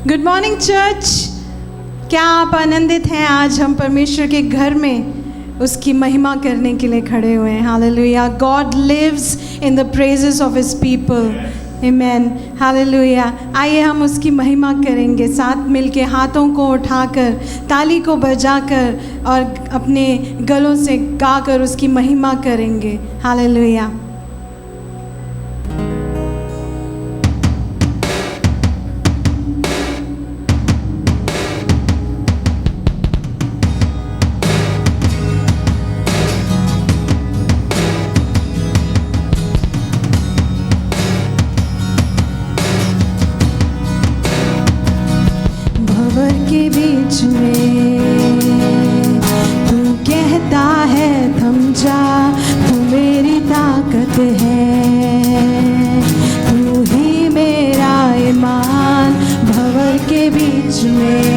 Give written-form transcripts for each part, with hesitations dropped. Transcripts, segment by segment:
Good morning church. क्या आप आनंदित हैं? आज हम परमेश्वर के घर में उसकी महिमा करने के लिए खड़े हुए हैं। हालेलुया। God lives in the praises of his people. आमेन। हालेलुया। आइए हम उसकी महिमा करेंगे, साथ मिलके हाथों को उठाकर, ताली को बजाकर और अपने गलों से गाकर उसकी महिमा करेंगे। हालेलुया। के बीच में तू कहता है थम जा, तू मेरी ताकत है, तू ही मेरा ईमान। भंवर के बीच में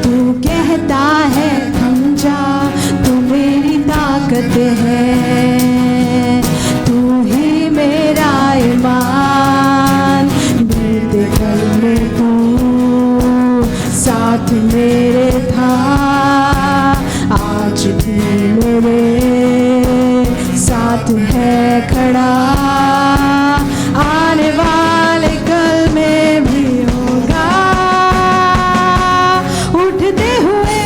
तू कहता है थम जा, तू मेरी ताकत है, तू ही मेरा ईमान। बीते कल में तू साथ मेरे था, आज भी मेरे साथ है खड़ा, आने वाले कल में भी होगा। उठते हुए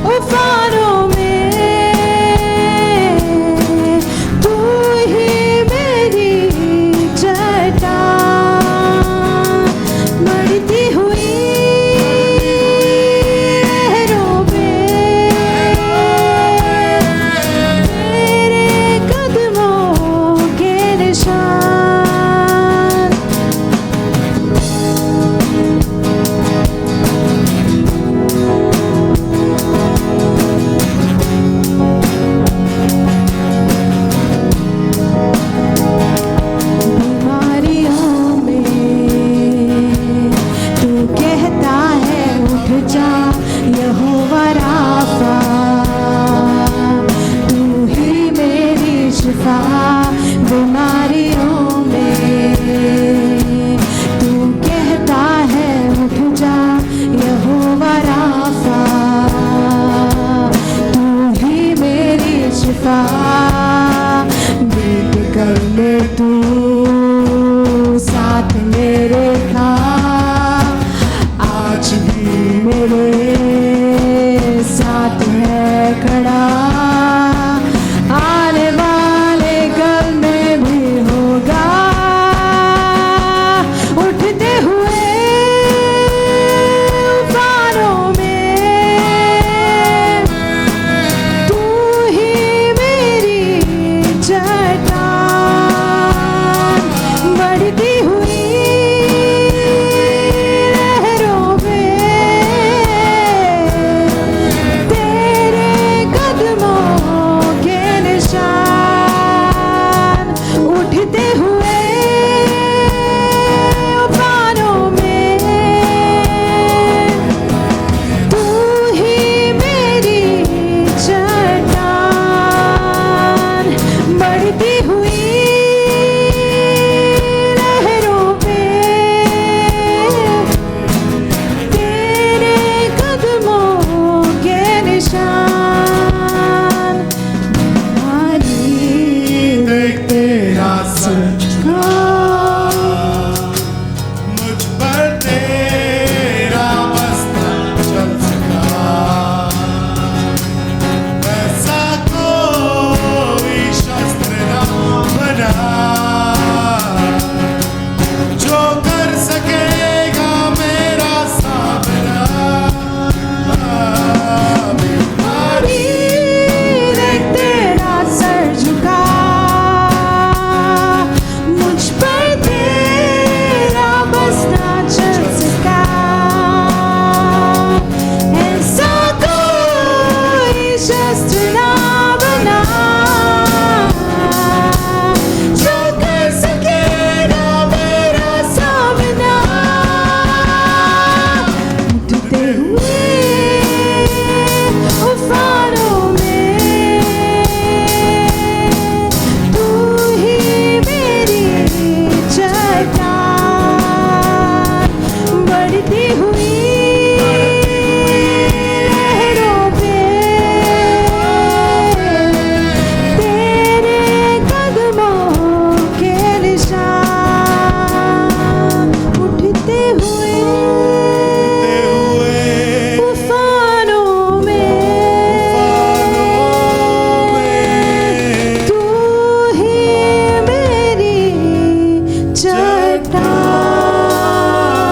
उफानों में तू ही मेरी चट्टान, बढ़ती हुई लहरों में तेरे कदमों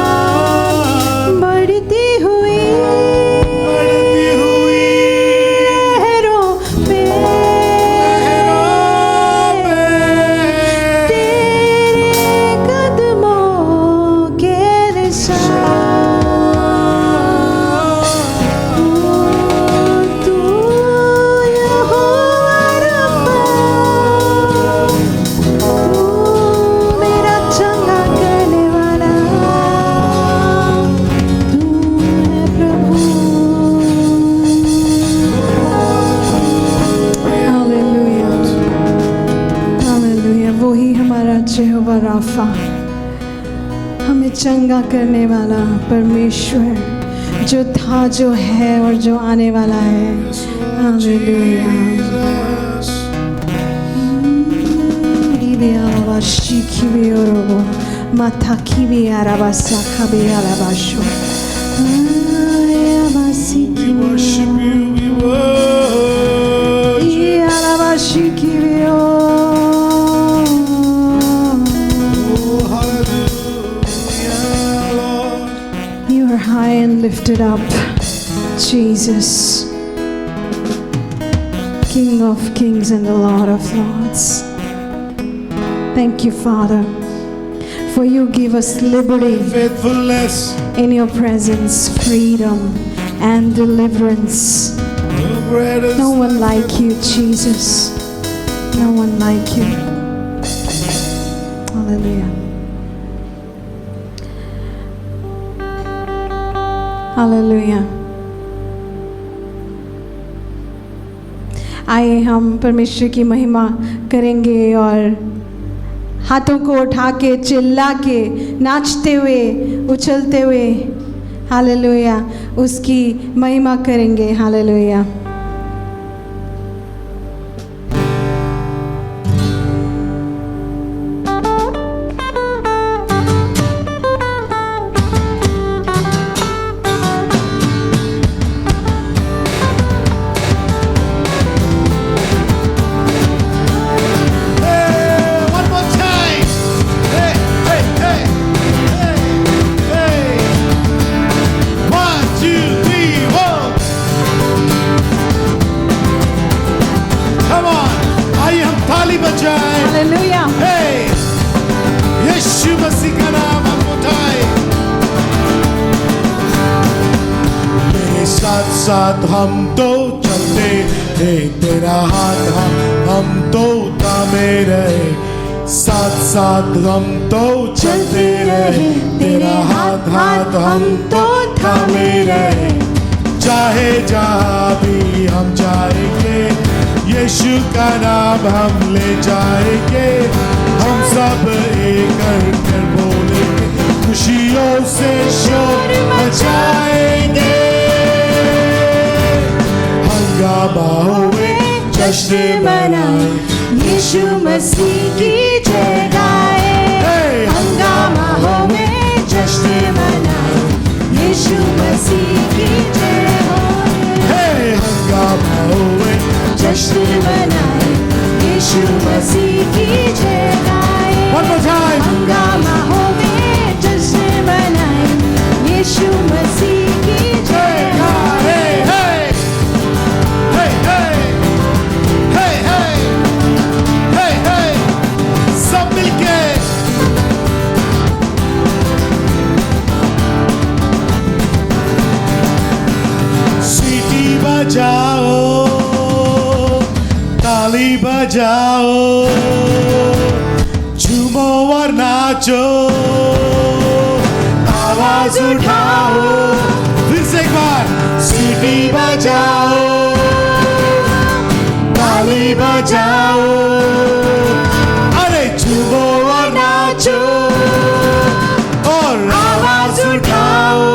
चट्टान बढ़ती हुई लहरों पे तेरे कदमों के निशान तू यहोवा रब्बा तू मेरा चंगा करने वाला तू है प्रभु हालेलुया हालेलुया वो ही हमारा यहोवा राफा हमें चंगा करने वाला परमेश्वर जो था जो है और जो आने वाला है hallelujah Ibe alaba shiki be orobo mataki be araba saka be alabasho We worship you, we worship you. alaba shiki be Oh, hallelujah, Lord. You are high and lifted up, Jesus, King of kings and the Lord of lords. Thank you, Father, for you give us liberty Faithfulness, in your presence, freedom and deliverance. the greatest. No one like you, Jesus. No one like you. Hallelujah. Hallelujah. आइए हम परमेश्वर की महिमा करेंगे और हाथों को उठा के चिल्ला के नाचते हुए उछलते हुए हालेलुया उसकी महिमा करेंगे hallelujah Hey, one more time. Hey, hey, hey, hey, hey. 1, 2, 3, 4. Come on. आइए हम ताली बजाएं. हालेलुया Hey, यीशु मसीह का नाम हम उठाएं. मेरे साथ साथ हम तो चलते थे तेरा हाथ हम तो थामे रहे साथ साथ हम तो चलते रहे तेरा हाथ हम तो थामे रहे चाहे जहाँ भी हम जाएंगे यीशु का नाम हम ले जाएंगे हम सब एक कर बोलेंगे खुशियों से शोर मचाएंगे हंगामा होवे जश्न मनाए यीशु मसीह की जय गाए हंगामा होवे जश्न मनाए यीशु मसीह की जय हो हंगामा होवे जश्न मनाए यीशु मसीह की जय गाए One more time. हंगामा होवे जश्न मनाए यीशु मसीह की जय गाए Hey, hey, hey, hey, hey, hey, hey, hey, सब मिलके सीटी बजाओ ताली बजाओ झूमो और नाचो आवाज उठाओ फिर से एक बार सीटी बजाओ ताली बजाओ अरे झूमो और नाचो और आवाज उठाओ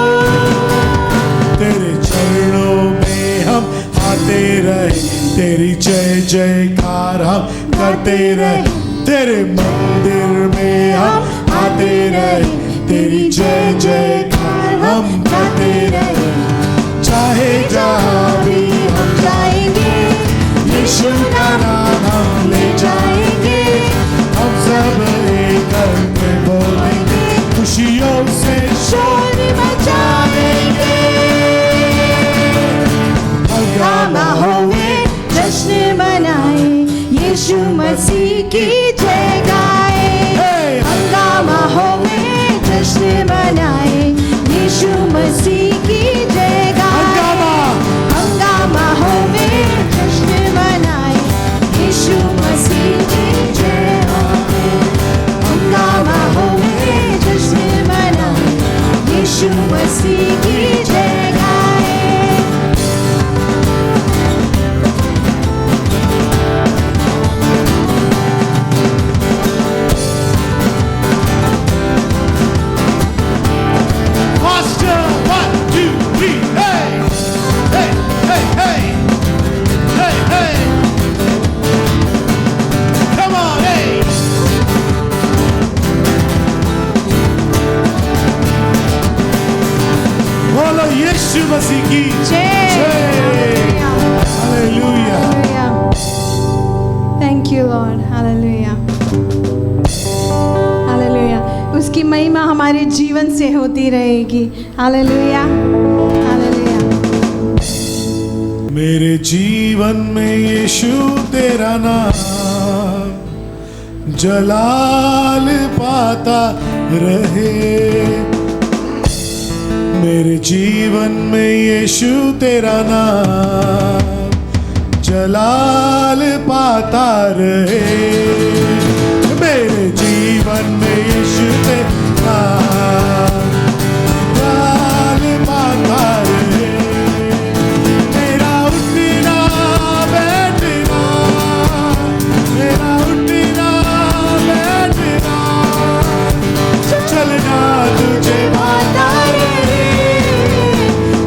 तेरे चरणों में हम आते रहे तेरी जय जयकार हम करते रहे तेरे मंदिर में हम आते रहे तेरी जय जयकार हम करते रहे चाहे जहाँ भी हम जाएंगे यीशु का नाम हम ले जाएंगे हम सब एक करके बोलेंगे की जय गाए, हंगामा हो में जश्न मनाए, यीशु मसीह की जय गाए, हंगामा हो में जश्न मनाए, यीशु मसीह की जय गाए, हंगामा हो में जश्न मनाए, यीशु मसीह की जय गाए। Faster, 1, 2, 3, hey, hey, hey, hey, hey, hey. Come on, hey. बोलो यीशु मसीह की जय। Hallelujah. Thank you, Lord. Hallelujah. Hallelujah. उसकी महिमा हमारे जीवन से होती रहेगी। Hallelujah. Hallelujah. मेरे जीवन में यीशु तेरा नाम जलाल पाता रहे, मेरे जीवन में यीशु तेरा नाम जलाल पाता रहे, मेरे जीवन में यीशु तेरा नाम जलाल पाता रहे, मेरा उठना बैठना, मेरा उठना बैठना, चलना तुझे पाता रहे,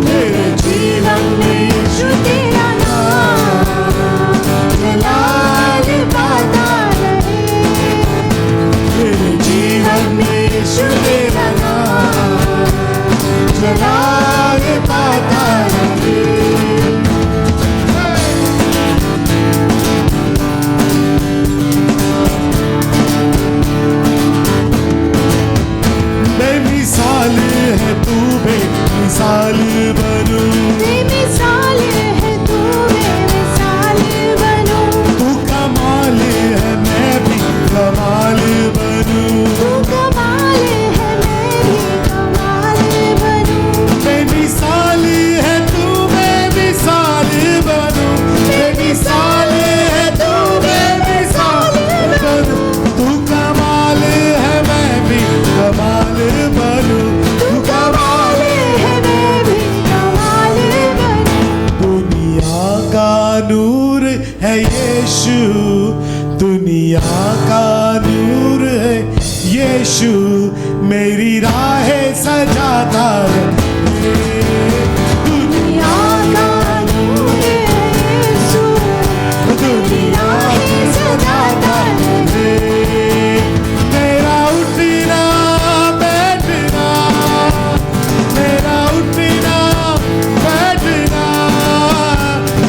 मेरे जीवन में यीशु तेरा नाम जलाल पाता रहे, मेरे जीवन में यीशु तेरा नाम जलाल पाता रहे। बेमिसाल है तू, बेमिसाल बनूं, बेमिसाल है तू, बेमिसाल बनूं, तू कमाल है मैं भी कमाल बनूं, तू कमाल है मैं भी कमाल बनूं, बेमिसाल है तू, बेमिसाल बनूं, बेमिसाल है तू, बेमिसाल बनूं, तू कमाल है मैं भी कमाल बनूं, तू कमाल है मैं भी कमाल बनूं, दुनिया का नूर है यीशु, दुनिया का नूर है यीशु, मेरी राहें सजाता रहे, दुनिया का नूर है यीशु, दुनिया ही सजाता रहे, मेरा उठना बैठना, मेरा उठना बैठना,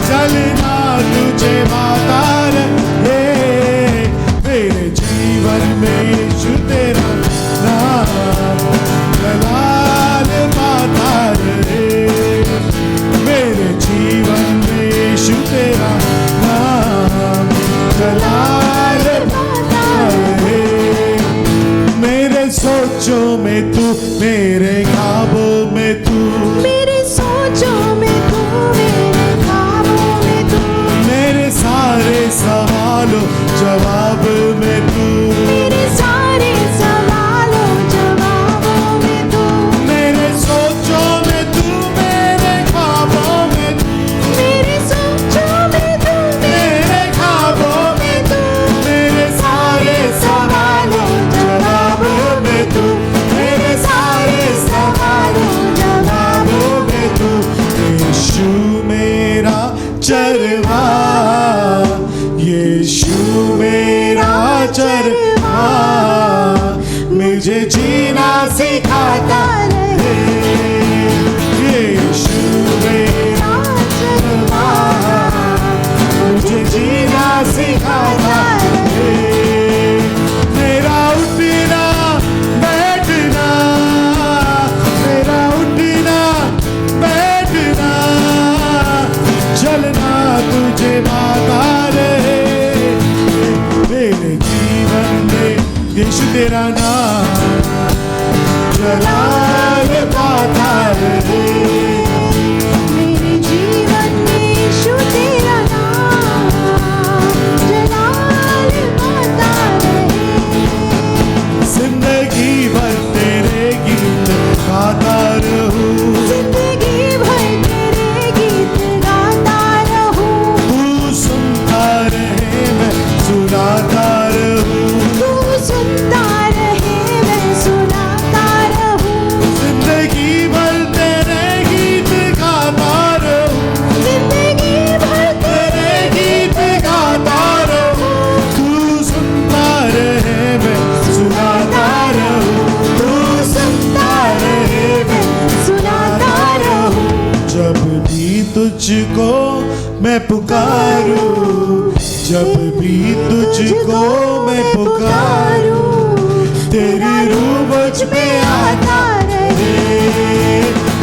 चलना तुझे पाता रहे, मेरे जीवन में यीशु तेरा नाम जलाल पाता रहे, मेरे जीवन में यीशु तेरा नाम जलाल पाता रहे, मेरे सोचों में तू, मेरे ख्वाबों में तू, मेरे सोचों में तू, मेरे ख्वाबों में तू, मेरे सारे सवालों जवाब में तू, मेरे सारे सवालों जवाबों में तू, मेरे सोचों में तू, मेरे ख्वाबों में तू, मेरे सोचों में तू, मेरे ख्वाबों में तू, मेरे सारे सवालों जवाबों में तू, मेरे सारे सवालों जवाबों में तू, यीशु मेरा चरवा, यीशु मेरा चरवा, मुझे जीना सिखाता रहे, यीशु मेरा चरवा, मुझे जीना सिखाता रहे, मेरा उठना बैठना, मेरा उठना बैठना, चलना तुझे पाता रहे, मेरे जलाल पाता रहे। मेरे जीवन में यीशु तेरा नाम जलाल पाता रहे। जिंदगी भर तेरे गीत गाता रहूं, जिंदगी भर तेरे गीत गाता रहूं। तू सुनता रहे मैं सुनाता रहूं, तू सुनता रहे मैं सुनाता रहूं। जिंदगी भर तेरे गीत गाता रहूं, जिंदगी भर तेरे गीत गाता रहूं। तू सुनता रहे मैं सुनाता रहूं, तू सुनता रहे मैं सुनाता रहूं। जब भी तुझको मैं पुकारूं, जब भी तुझको मैं पुकारूं, तेरी रूह मुझ पे आता रहे।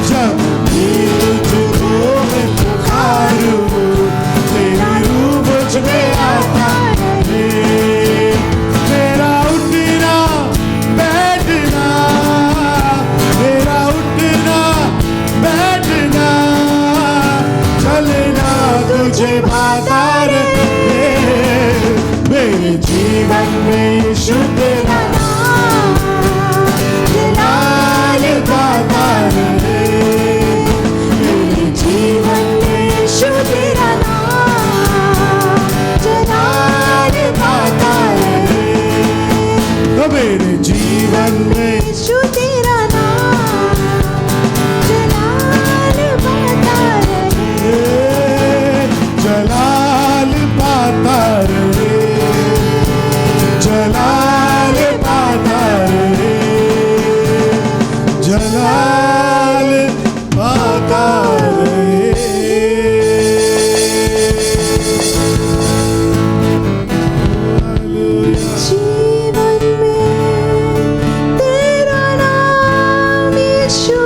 जब भी तुझको मैं पुकारूं, तेरी रूह मुझ पे आता रहे। मेरा उठना बैठना, मेरा उठना बैठना, चलना तुझे भाता रहे। मेरे जीवन में यीशु तेरा जलाल पाता रहे। मेरे जीवन में यीशु तेरा नाम जलाल पाता रहे। तो मेरे जीवन में यीशु तेरा नाम जलाल पाता रहे। जलाल पाता रहे, जलाल पाता रहे, जलाल पाता रहे। जीवन में तेरा नाम यीशु,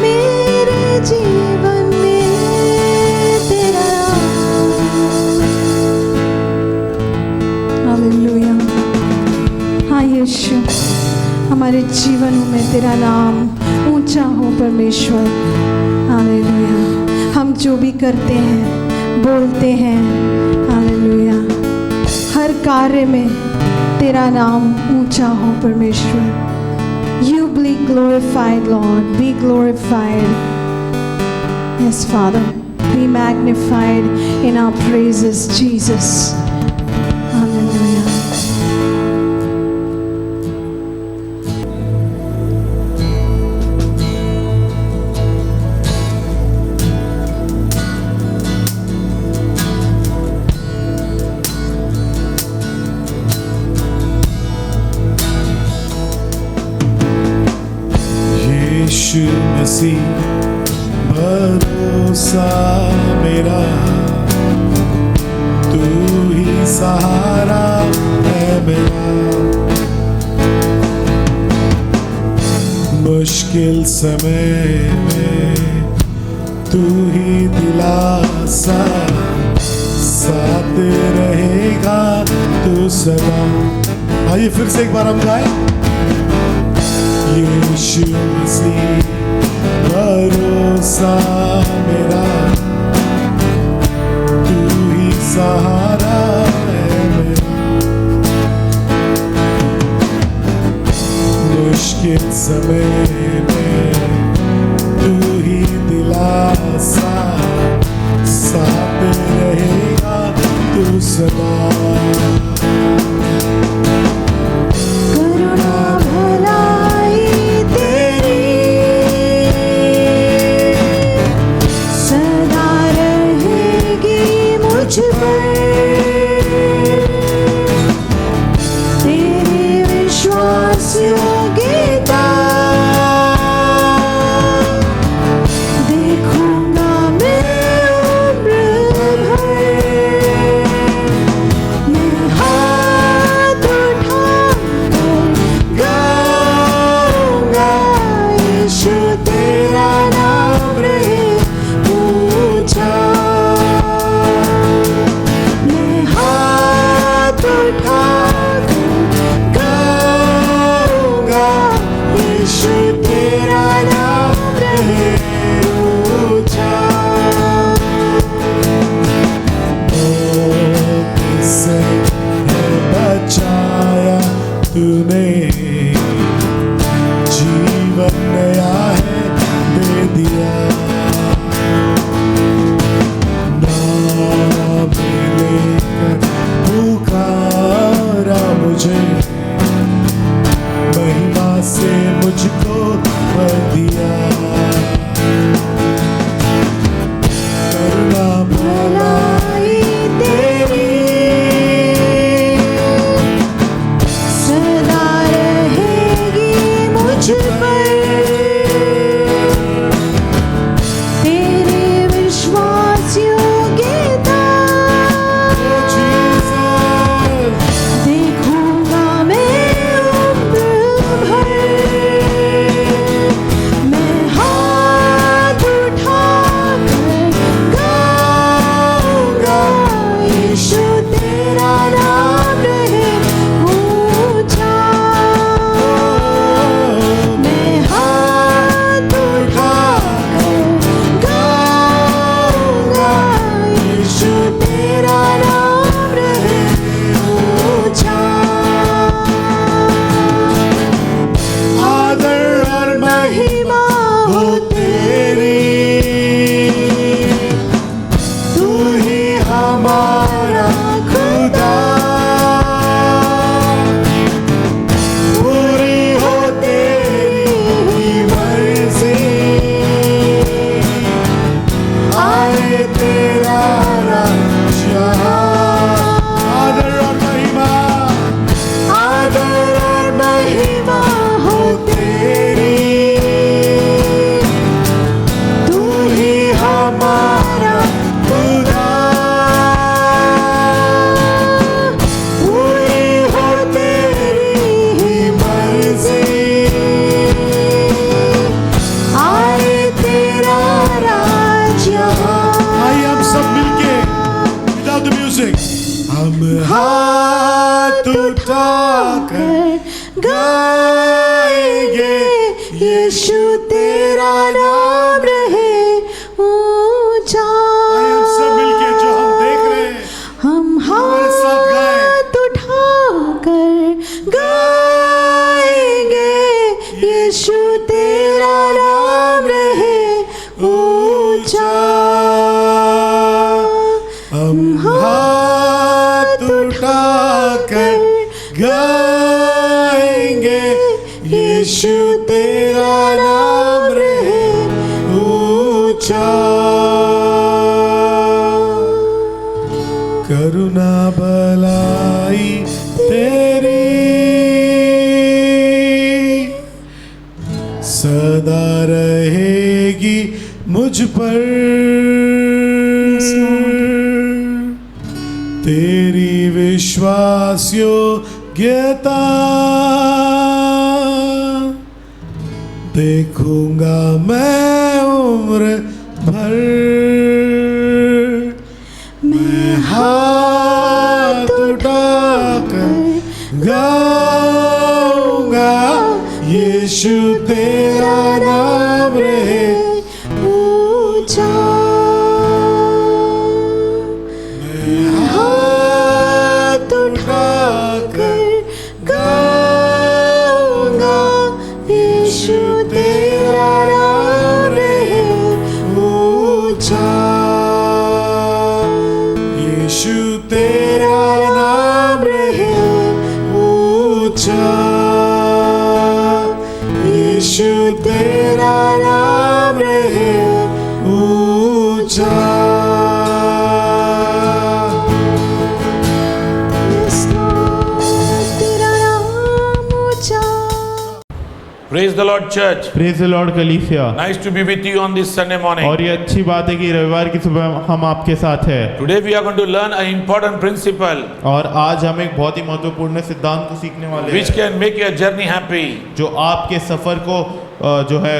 मेरे जीवन में तेरा नाम। हालेलुया। हाँ यीशु, हमारे जीवनों में तेरा नाम ऊंचा हो परमेश्वर। हालेलुया। हम जो भी करते हैं, बोलते हैं, हालेलुया, हर कार्य में तेरा नाम ऊंचा हो परमेश्वर। You be glorified, Lord. Be glorified. Yes, Father. Be magnified in our praises, Jesus. Hallelujah. यीशु मसीह भरोसा मेरा, तू ही सहारा है मेरा। मुश्किल समय में तू ही दिलासा, साथ रहेगा तू सदा। आइए फिर से एक बार हम गाएं। यीशु मसीह भरोसा मेरा, तू ही सहारा है मेरा। मुश्किल समय में तू ही दिलासा, साथ रहेगा तू सदा। करुणा भलाई तेरी सदा रहेगी मुझ पर। तेरी विश्वास योग्यता तूने जीवन नया है दे दिया। नाम लेकर पुकारा मुझे, महिमा से मुझको भर दिया। करुणा भलाई तेरी सदा रहेगी मुझ पर, तेरे विश्वास योग्यता देखूंगा मैं उम्र भर। मैं हाथ उठाकर गाऊंगा, यीशु तेरा नाम रहे ऊंचा। मैं हाथ उठाकर गाऊंगा, यीशु तेरा नाम रहे ऊंचा। आदर और महिमा हो तेरी, तू ही हमारा खुदा। पूरी हो तेरी मर्जी, आए तेरा राज्य। आदर और महिमा, आदर और महिमा हो तेरी, तू ही हमारा खुदा। पूरी हो तेरी मर्जी, आए तेरा राज्य। आइए हम सब मिलके विदाउट द म्यूजिक हम हाथ उठाकर गाएंगे, यीशु तेरा नाम रहे ऊंचा। आइए हम सब मिलके जो हम देख रहे हैं हम हमारे साथ गाएं। हाथ उठाकर गाएंगे, यीशु तेरा नाम रहे ऊंचा। हम हाथ उठाकर गाएंगे, यीशु तेरा नाम रहे ऊंचा। करुणा भलाई तेरी सदा रहेगी मुझ पर। तेरी विश्वास योग्यता देखूंगा मैं उम्र भर। मैं हाथ उठाकर गाऊंगा, यीशु तेरा नाम रहे ऊंचा। मैं हाथ उठाकर गाऊंगा, यीशु तेरा नाम रहे ऊंचा। यीशु तेरा नाम रहे ऊंचा। यीशु तेरा नाम रहे ऊंचा। तेरा नाम ऊंचा। Praise the Lord, church. Praise the Lord कलीसिया। Nice to be with you on this Sunday morning. और ये अच्छी बात है कि रविवार की सुबह हम आपके साथ हैं। Today we are going to learn an important principle और आज हम एक बहुत ही महत्वपूर्ण सिद्धांत को सीखने वाले which हैं can make your journey happy. जो आपके सफर को जो है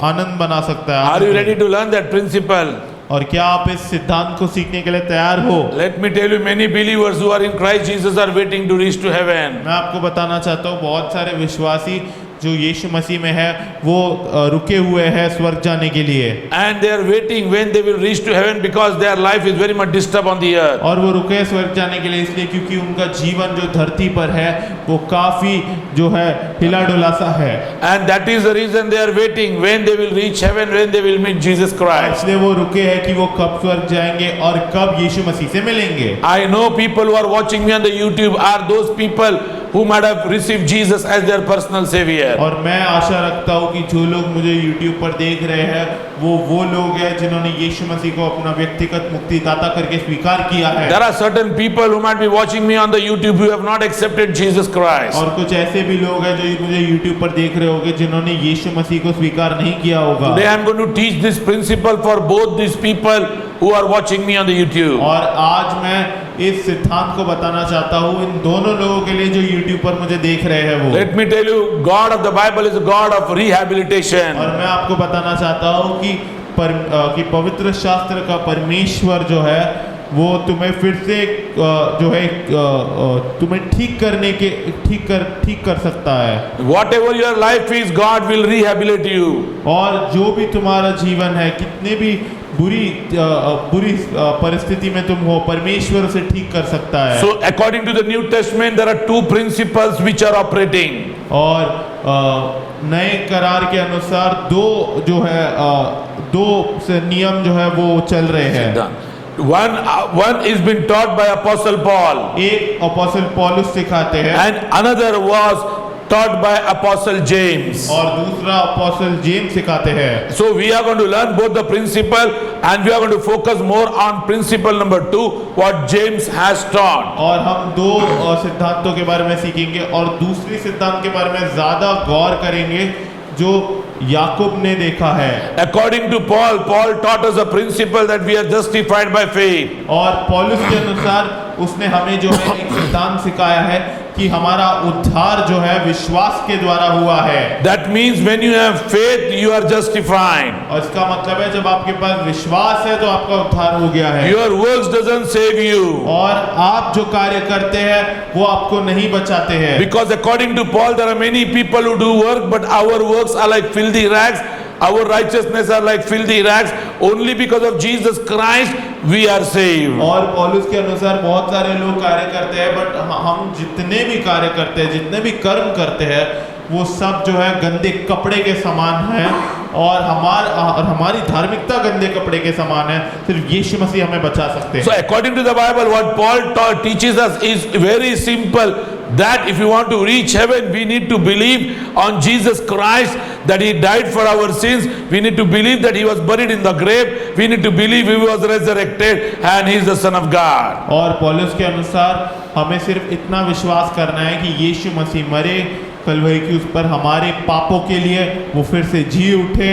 आनंद बना सकता है। Are you ready to learn that principle? और क्या आप इस सिद्धांत को सीखने के लिए तैयार हो? Let me tell you, many believers who are in Christ Jesus are waiting to reach to heaven. मैं आपको बताना चाहता हूँ बहुत सारे विश्वासी जो यीशु मसीह में है वो रुके हुए हैं स्वर्ग जाने के लिए। And they are waiting when they will reach to heaven because their life is very much disturbed on the earth. और वो रुके स्वर्ग जाने के लिए इसलिए क्योंकि उनका जीवन जो धरती पर है वो काफी जो है हिला डुला सा है। And that is the reason they are waiting when they will reach heaven, when they will meet Jesus Christ. इसलिए वो रुके हैं कि वो कब स्वर्ग जाएंगे और कब यीशु मसीह से मिलेंगे। I know people who are watching me on the YouTube are those people who might have received Jesus as their personal savior. और मैं आशा रखता हूँ कि जो लोग मुझे YouTube पर देख रहे हैं वो लोग हैं जिन्होंने यीशु मसीह को अपना व्यक्तिगत मुक्तिदाता करके स्वीकार किया है। There are certain people who might be watching me on the YouTube who have not accepted Jesus Christ. और कुछ ऐसे भी लोग हैं जो मुझे YouTube पर देख रहे होंगे जिन्होंने यीशु मसीह को स्वीकार नहीं किया होगा। Today I am going to teach this principle for both these people who are watching me on the YouTube. और आज मैं इस सिद्धांत को बताना चाहता हूँ इन दोनों लोगों के लिए जो YouTube पर मुझे देख रहे हैं वो। Let me tell you, God of the Bible is a God of rehabilitation. और मैं आपको बताना चाहता हूँ कि पवित्र शास्त्र का परमेश्वर जो है वो तुम्हें फिर से जो है तुम्हें ठीक कर सकता है। Whatever your life is, God will rehabilitate you. और जो भी तुम्हारा जीवन है, कितने भी बुरी परिस्थिति में तुम हो, परमेश्वर उसे ठीक कर सकता है। So according to the New Testament, there are two principles which are operating. और नए करार के अनुसार दो नियम जो है वो चल रहे हैं। One is been taught by Apostle Paul, एक अपोस्टल पौलुस सिखाते हैं and another was taught by Apostle James. और दूसरा अपोस्टल जेम्स सिखाते हैं। So we are going to learn both the principle and we are going to focus more on principle number 2, what James has taught. और हम दो सिद्धांतों के बारे में सीखेंगे और दूसरी सिद्धांत के बारे में ज्यादा गौर करेंगे जो याकूब ने देखा है। According to Paul, Paul taught us a principle that we are justified by faith. और पौलुस के अनुसार उसने हमें जो है एक सिद्धांत सिखाया है कि हमारा उद्धार जो है विश्वास के द्वारा हुआ है। That means when you have faith, you are justified. और इसका मतलब है जब आपके पास विश्वास है तो आपका उद्धार हो गया है। Your works doesn't save you. और आप जो कार्य करते हैं वो आपको नहीं बचाते हैं। Because according to Paul, there are many people who do work, but our works are like filthy rags. Our righteousness are like filthy rags. Only because of Jesus Christ we are saved. और पौलुस के अनुसार बहुत सारे लोग कार्य करते हैं, बट हम जितने भी कार्य करते हैं, जितने भी कर्म करते हैं, वो सब जो है गंदे कपड़े के समान है और हमारी धार्मिकता गंदे कपड़े के समान है। सिर्फ यीशु मसीह हमें बचा सकते हैं। So according to the Bible, what Paul teaches us is very simple. That if you want to reach heaven, we need to believe on Jesus Christ, that He died for our sins. We need to believe that He was buried in the grave. We need to believe He was resurrected and He is the Son of God. और पौलुस के अनुसार हमें सिर्फ इतना विश्वास करना है कि यीशु मसीह मरे कलवरी की उस पर हमारे पापों के लिए, वो फिर से जी उठे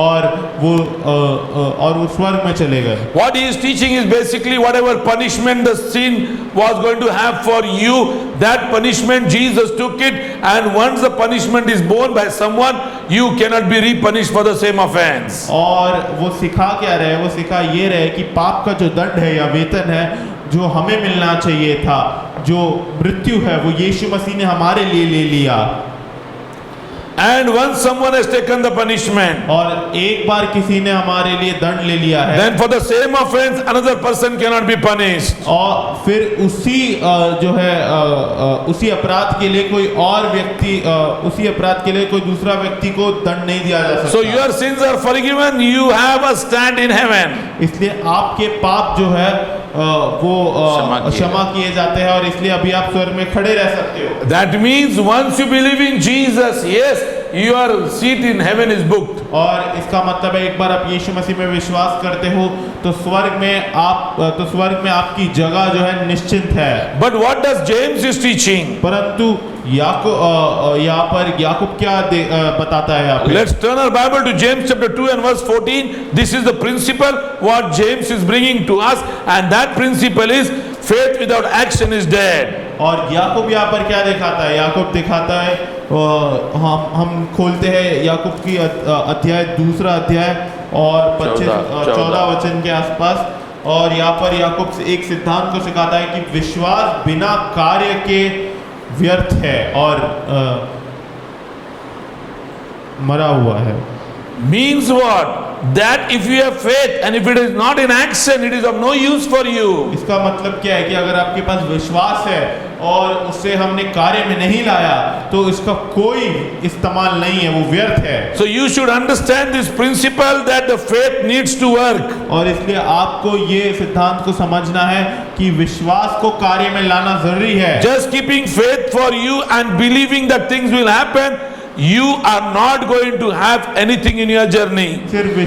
और वो स्वर्ग में चले गए। What he is teaching is basically whatever punishment the sin was going to have for you, that punishment Jesus took it, and once the punishment is borne by someone, you cannot be repunished for the same offense. और वो सिखा क्या रहे? वो सिखा ये रहे कि पाप का जो दंड है या वेतन है जो हमें मिलना चाहिए था, जो मृत्यु है, वो यीशु मसीह ने हमारे लिए ले लिया। And once someone has taken the punishment, और एक बार किसी ने हमारे लिए दंड ले लिया है, then for the same offense another person cannot be punished. और फिर उसी जो है उसी अपराध के लिए कोई और व्यक्ति उसी अपराध के लिए कोई दूसरा व्यक्ति को दंड नहीं दिया जा सकता। So your sins are forgiven, you have a stand in heaven. इसलिए आपके पाप जो है वो क्षमा किए जाते हैं और इसलिए अभी आप स्वर्ग में खड़े रह सकते हो। That means once you believe in Jesus, yes, your seat in heaven is booked. और इसका मतलब है एक बार आप यीशु मसीह में विश्वास करते हो तो स्वर्ग में आपकी जगह जो है निश्चित है। But what does James is teaching? परंतु यहाँ पर याकूब क्या बताता है यहाँ पे? Let's turn our Bible to James chapter 2 and verse 14. This is the principle what James is bringing to us, and that principle is faith without action is dead. और याकूब यहाँ पर क्या दिखाता है? याकूब दिखाता है हम खोलते हैं याकूब की अध्याय 2 अध्याय और 14 वचन के आसपास, और यहाँ पर याकूब से एक सिद्धांत को सिखाता है कि विश्वास बिना कार्य के व्यर्थ है और मरा हुआ है। Means what? That if you have faith and if it is not in action, it is of no use for you. इसका मतलब क्या है कि अगर आपके पास विश्वास है और उसे हमने कार्य में नहीं लाया तो इसका कोई इस्तेमाल नहीं है, वो व्यर्थ है। So you should understand this principle that the faith needs to work. और इसलिए आपको ये सिद्धांत को समझना है कि विश्वास को कार्य में लाना जरूरी है। Just keeping faith for you and believing that things will happen, you are not going to have anything in your journey. सिर्फ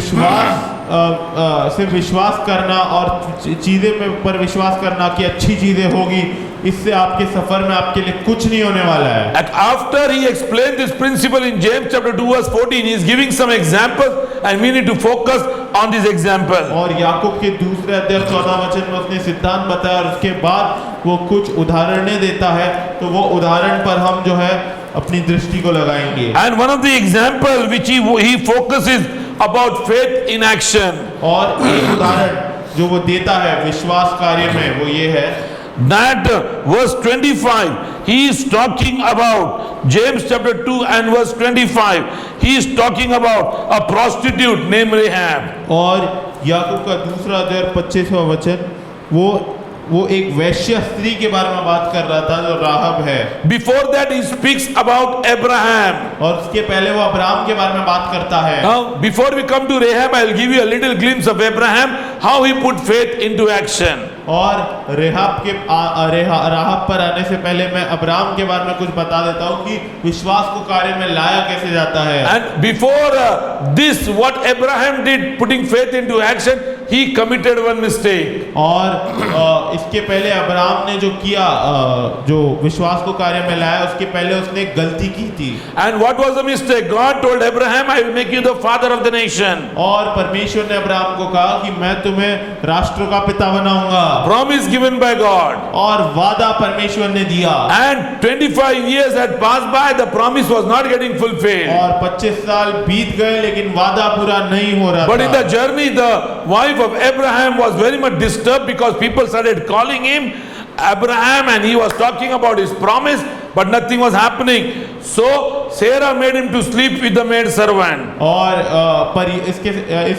विश्वास करना और चीजें पर विश्वास करना कि अच्छी चीजें होगी, इससे आपके सफर में आपके लिए कुछ नहीं होने वाला है। And after he explained this principle in James chapter 2 verse 14, he is giving some examples and we need to focus on this example. और याकूब के दूसरे अध्याय 14 वचन में उसने सिद्धांत बताया और उसके बाद वो कुछ उदाहरणें देता है, तो वो उदाहरण पर हम जो है अपनी दृष्टि को लगाएंगे। And one of the example which he focuses about faith in action. और एक उदाहरण जो वो देता है विश्वास कार्य में वो ये है That verse 25, he is talking about James chapter 2 and verse 25. He is talking about a prostitute named Rahab. और याकूब का दूसरा अध्याय 25वां वचन वो एक वैश्य स्त्री के बारे में बात कर रहा था जो राहब है। Before that he speaks about Abraham. और उसके पहले वो अब्राहम के बारे में बात करता है। Now before we come to Rahab, I will give you a little glimpse of Abraham, how he put faith into action. और राहब पर आने से पहले मैं अब्राहम के बारे में कुछ बता देता हूँ कि विश्वास को कार्य में लाया कैसे जाता है। And before this, what Abraham did, putting faith into action, he committed one mistake. और इसके पहले अब्राहम ने जो किया, जो विश्वास को कार्य में लाया, उसके पहले उसने एक गलती की थी। And what was the mistake? God told Abraham, I will make you the father of the nation. और परमेश्वर ने अब्राहम को कहा कि मैं तुम्हें राष्ट्रों का पिता बनाऊंगा। Promise given by God. और वादा परमेश्वर ने दिया। And 25 years had passed by, the promise was not getting fulfilled. और 25 साल बीत गए लेकिन वादा पूरा नहीं हो रहा था। But in the journey, the wife of Abraham was very much disturbed because people started calling him Abraham and he was talking about his promise, but nothing was happening. So Sarah made him to sleep with the maid servant. और पर इस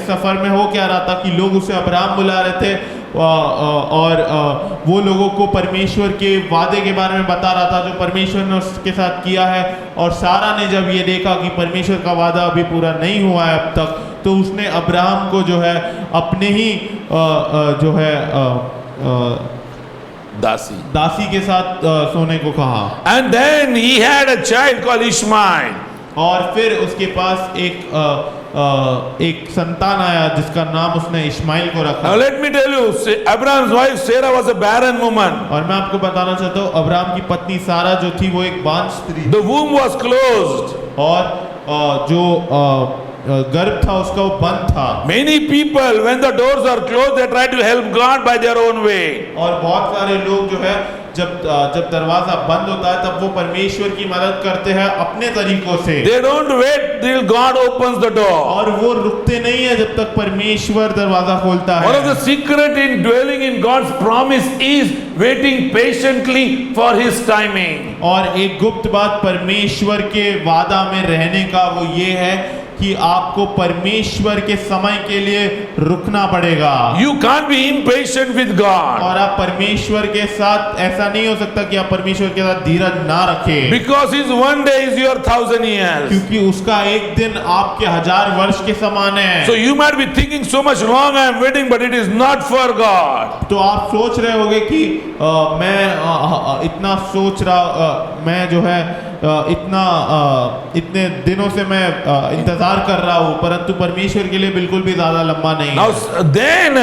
सफर में हो क्या रहा था कि लोग उसे अब्राहम बुला रहे थे और वो लोगों को परमेश्वर के वादे के बारे में बता रहा था जो परमेश्वर ने उसके साथ किया है। और सारा ने जब ये देखा कि परमेश्वर का वादा अभी पूरा नहीं हुआ है अब तक, तो उसने अब्राहम को जो है अपने ही जो है दासी के साथ सोने को कहा। And then he had a child called Ishmael. और फिर उसके पास एक संतान आया जिसका नाम उसने इश्माइल को रखा। Now let me tell you, Abraham's wife Sarah was a barren woman. और मैं आपको बताना चाहता हूँ अब्राहम की पत्नी सारा जो थी वो एक बांझ स्त्री। The womb was closed. और जो गर्भ था उसका वो बंद था। Many people, when the doors are closed, they try to help God by their own way. और बहुत सारे लोग जो है जब दरवाजा बंद होता है तब वो परमेश्वर की मदद करते हैं अपने तरीकों से। They don't wait till God opens the door. और वो रुकते नहीं है जब तक परमेश्वर दरवाजा खोलता है। One of the secret in dwelling in God's promise is waiting patiently for His timing. और एक गुप्त बात परमेश्वर के वादा में रहने का वो ये है कि आपको परमेश्वर के समय के लिए रुकना पड़ेगा। You can't be impatient with God. और आप परमेश्वर के साथ ऐसा नहीं हो सकता कि आप परमेश्वर के साथ धीरज ना रखें। Because His one day is your 1,000 years. क्योंकि उसका एक दिन आपके 1000 वर्ष के समान है। So you might be thinking so much long I am waiting, but it is not for God. तो आप सोच रहे होंगे कि मैं इतना सोच रहा मैं जो है इतने दिनों से मैं इंतजार कर रहा हूँ, परंतु परमेश्वर के लिए बिल्कुल भी ज्यादा लंबा नहीं Now है। then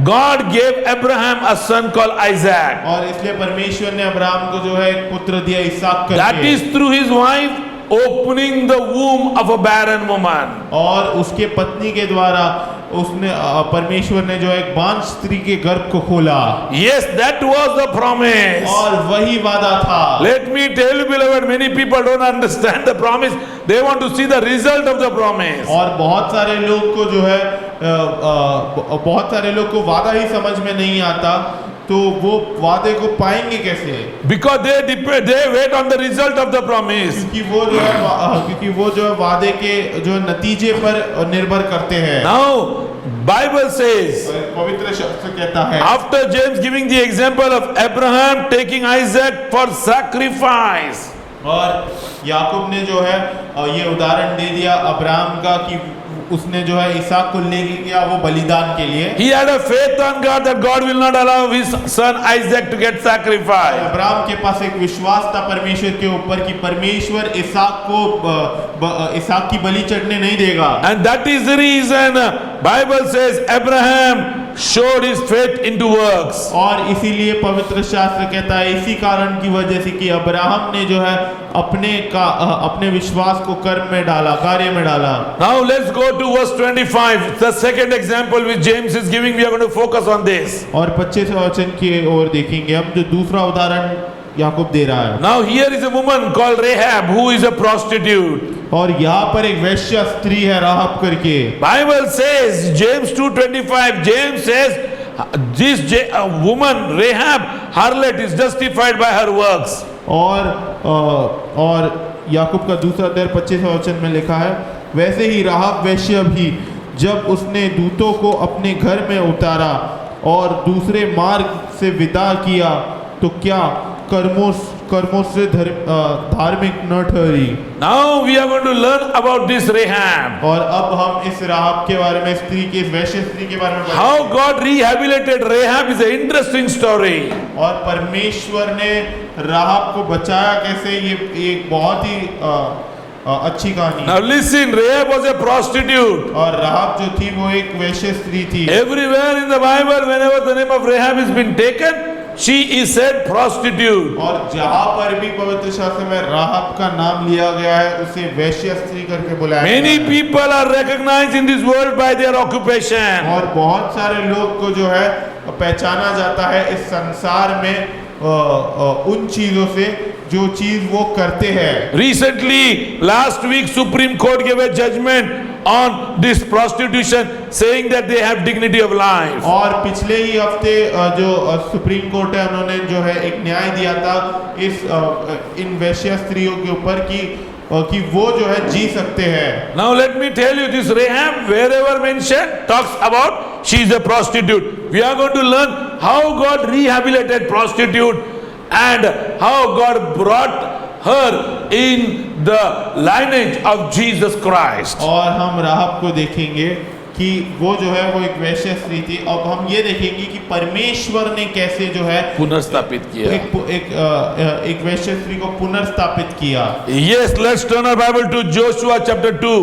God gave Abraham a son called Isaac. और इसलिए परमेश्वर ने अब्राहम को जो है एक पुत्र दिया इसहाक करके। That is through his wife opening the womb of a barren woman. और उसके पत्नी के द्वारा उसने परमेश्वर ने जो एक बांझ स्त्री के गर्भ को खोला। Yes, that was the promise. और वही वादा था। Let me tell you, beloved, many people don't understand the promise. They want to see the result of the promise. और बहुत सारे लोग को जो है बहुत सारे लोग को वादा ही समझ में नहीं आता तो वो वादे को पाएंगे कैसे? Because they wait on the result of the promise. क्योंकि वो जो है वादे के जो नतीजे पर निर्भर करते हैं। Now Bible says, पवित्र शास्त्र कहता है, after James giving the example of Abraham taking Isaac for sacrifice, और याकूब ने जो है ये उदाहरण दे दिया अब्राहम का कि उसने जो है इसहाक को लेके गया वो बलिदान के लिए। he had a faith on God that God will not allow his son Isaac to get sacrificed. Abraham के पास एक विश्वास था परमेश्वर के ऊपर कि परमेश्वर इसहाक की बलि चढ़ने नहीं देगा। And that is the reason Bible says Abraham showed his faith into works. और इसीलिए पवित्र शास्त्र कहता है इसी कारण की वजह से कि अब्राहम ने जो है अपने विश्वास को कर्म में डाला, कार्य में डाला। Now let's go to verse 25. The second example which James is giving, we are going to focus on this. और 25वें वचन की ओर देखेंगे हम, जो दूसरा उदाहरण याकूब दे रहा है। Now here is a woman called Rahab who is a prostitute. और यहाँ पर एक वैश्य स्त्री है राहब करके। Bible says James 2:25. James says this woman Rahab harlot is justified by her works. और याकूब का दूसरा अध्याय 25वें वचन में लिखा है, वैसे ही राहब वैश्य भी जब उसने दूतों को अपने घर में उतारा और दूसरे मार्ग से विदा किया तो क्या कर्मों से धार्मिक न ठहरी। Now we are going to learn about this Rahab. और अब हम इस राहब के बारे में, स्त्री की, इस वैश्य स्त्री के बारे में पढ़ेंगे। How God rehabilitated Rahab is an interesting story. और परमेश्वर ने राहब को बचाया कैसे, ये एक बहुत ही अच्छी कहानी। Now listen, Rahab was a prostitute. और राहब जो थी वो एक वैश्य स्त्री थी। Everywhere in the Bible, whenever the name of Rahab has been taken, she is said prostitute. और जहाँ पर भी पवित्र शास्त्र में राहब का नाम लिया गया है उसे वैश्य स्त्री करके बुलाया गया है। Many people are recognized in this world by their occupation. और बहुत सारे लोग को जो है पहचाना जाता है इस संसार में उन चीजों से जो चीज वो करते हैं। Recently, last week, Supreme Court gave a judgment on this prostitution, saying that they have dignity of life. और पिछले ही हफ्ते जो सुप्रीम कोर्ट है उन्होंने जो है एक न्याय दिया था इन वैश्य स्त्रियों के ऊपर कि वो जो है जी सकते हैं। Now let me tell you, this Rahab, wherever mentioned, talks about she is a prostitute. We are going to learn how God rehabilitated prostitute and how God brought her in the lineage of Jesus Christ. और हम राहब को देखेंगे कि वो जो है वो एक वैश्य स्त्री थी। अब हम ये देखेंगे कि परमेश्वर ने कैसे जो है पुनर्स्थापित किया, एक वैश्य स्त्री को पुनर्स्थापित किया। Yes, let's turn our Bible to Joshua chapter 2.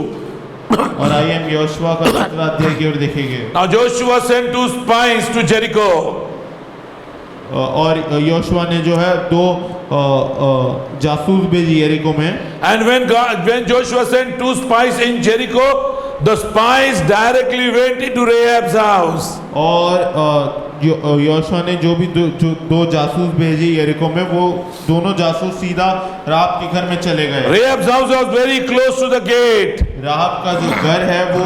और आइए हम योशुआ का दूसरा अध्याय की ओर देखेंगे। Now Joshua sent 2 spies to Jericho. और योशुआ ने जो है 2 जासूस भेजी यरीको में। And when Joshua sent 2 spies in Jericho, the spies directly went into Rahab's house. और योशुआ ने जो भी 2 जासूस भेजे यरीको में, वो दोनों जासूस सीधा राहब के घर में चले गए। Rahab's house was very close to the gate. राहब का जो घर है वो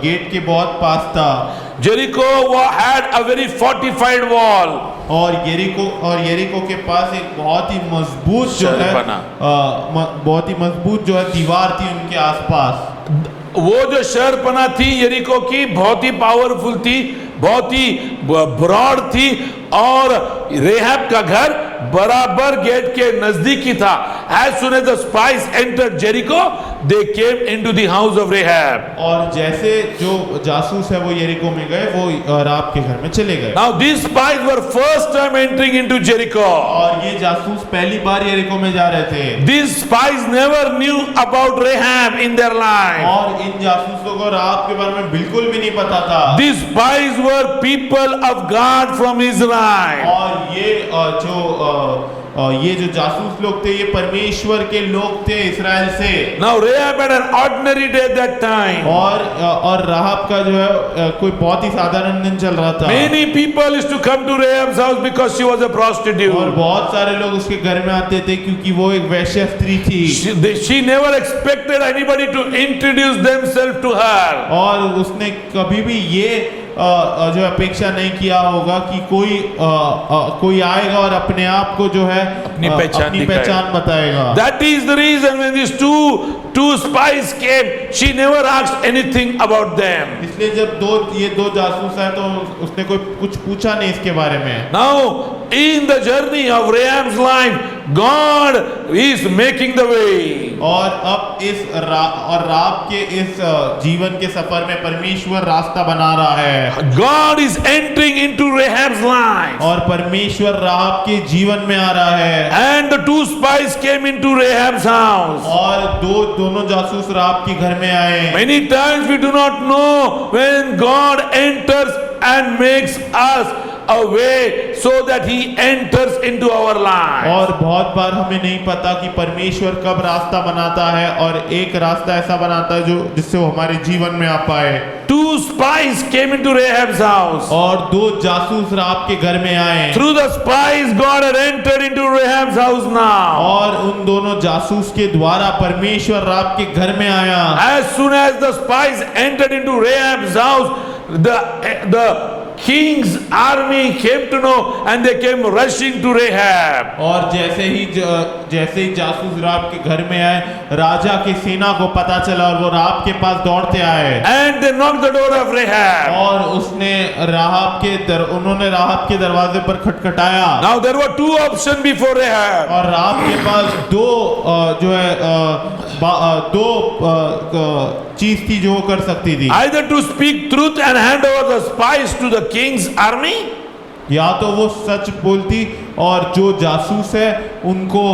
गेट के बहुत पास था। Jericho had a very fortified wall. और यरीको के पास एक बहुत ही मजबूत जो है बहुत ही मजबूत जो है दीवार थी उनके आसपास। वो जो शहरपना थी यरीको की बहुत ही पावरफुल थी, बहुत ही ब्रॉड थी, और रेहब का घर बराबर गेट के नजदीक ही था। As soon as the spies entered Jericho, they came into the house of Rahab. और जैसे जो जासूस है वो यरीको में गए, वो राहब के घर में चले गए। Now these spies were first time entering into Jericho. और ये जासूस पहली बार यरीको में जा रहे थे। These spies never knew about Rahab in their life. और इन जासूसों को राहब के बारे में बिल्कुल भी नहीं पता था। These spies were people of God from Israel. और ये जो जासूस लोग थे, ये परमेश्वर के लोग थे इस्राएल से। Now Rahab had an ordinary day that time. और राहब का जो है कोई बहुत ही साधारण दिन चल रहा था। Many people used to come to Rahab's house because she was a prostitute. और बहुत सारे लोग उसके घर में आते थे क्योंकि वो एक वैश्य स्त्री थी। She never expected anybody to introduce themselves to her. और उसने कभी भी ये जो अपेक्षा नहीं किया होगा कि कोई आएगा और अपने आप को जो है अपनी पहचान बताएगा। That is the reason when these two spies came, she never asked anything about them. इसलिए जब ये दो जासूस हैं तो उसने कुछ पूछा नहीं इसके बारे में। Now in the journey of Rahab's life, God is making the way. और अब राहाब के इस जीवन के सफर में परमेश्वर रास्ता बना रहा है। God is entering into Rahab's life. और परमेश्वर राहाब के जीवन में आ रहा है। And the two spies came into Rahab's house. और दोनों जासूस राहाब के घर में आए। Many times we do not know when God enters and makes us a way so that he enters into our life. और बहुत बार हमें नहीं पता कि परमेश्वर कब रास्ता बनाता है और एक रास्ता ऐसा बनाता है जिससे वो हमारे जीवन में आ पाए। Two spies came into Rahab's house. और दो जासूस राहाब के घर में आए। Through the spies, God had entered into Rahab's house now. और उन दोनों जासूस के द्वारा परमेश्वर राहाब के घर में आया। As soon as the spies entered into Rahab's house, the king's army came to know and they came rushing to Rahab. और जैसे ही जासूस राहाब के घर में आए, राजा की सेना को पता चला और वो राहाब के पास दौड़ते आए। And they knocked the door of Rahab. और उन्होंने राहाब के दरवाजे पर खटखटाया। Now there were two options before Rahab. और राहाब के पास दो चीज थी जो वो कर सकती थी। Either to speak truth and hand over the spies to the king's army, या तो वो सच बोलती और जो जासूस है उनको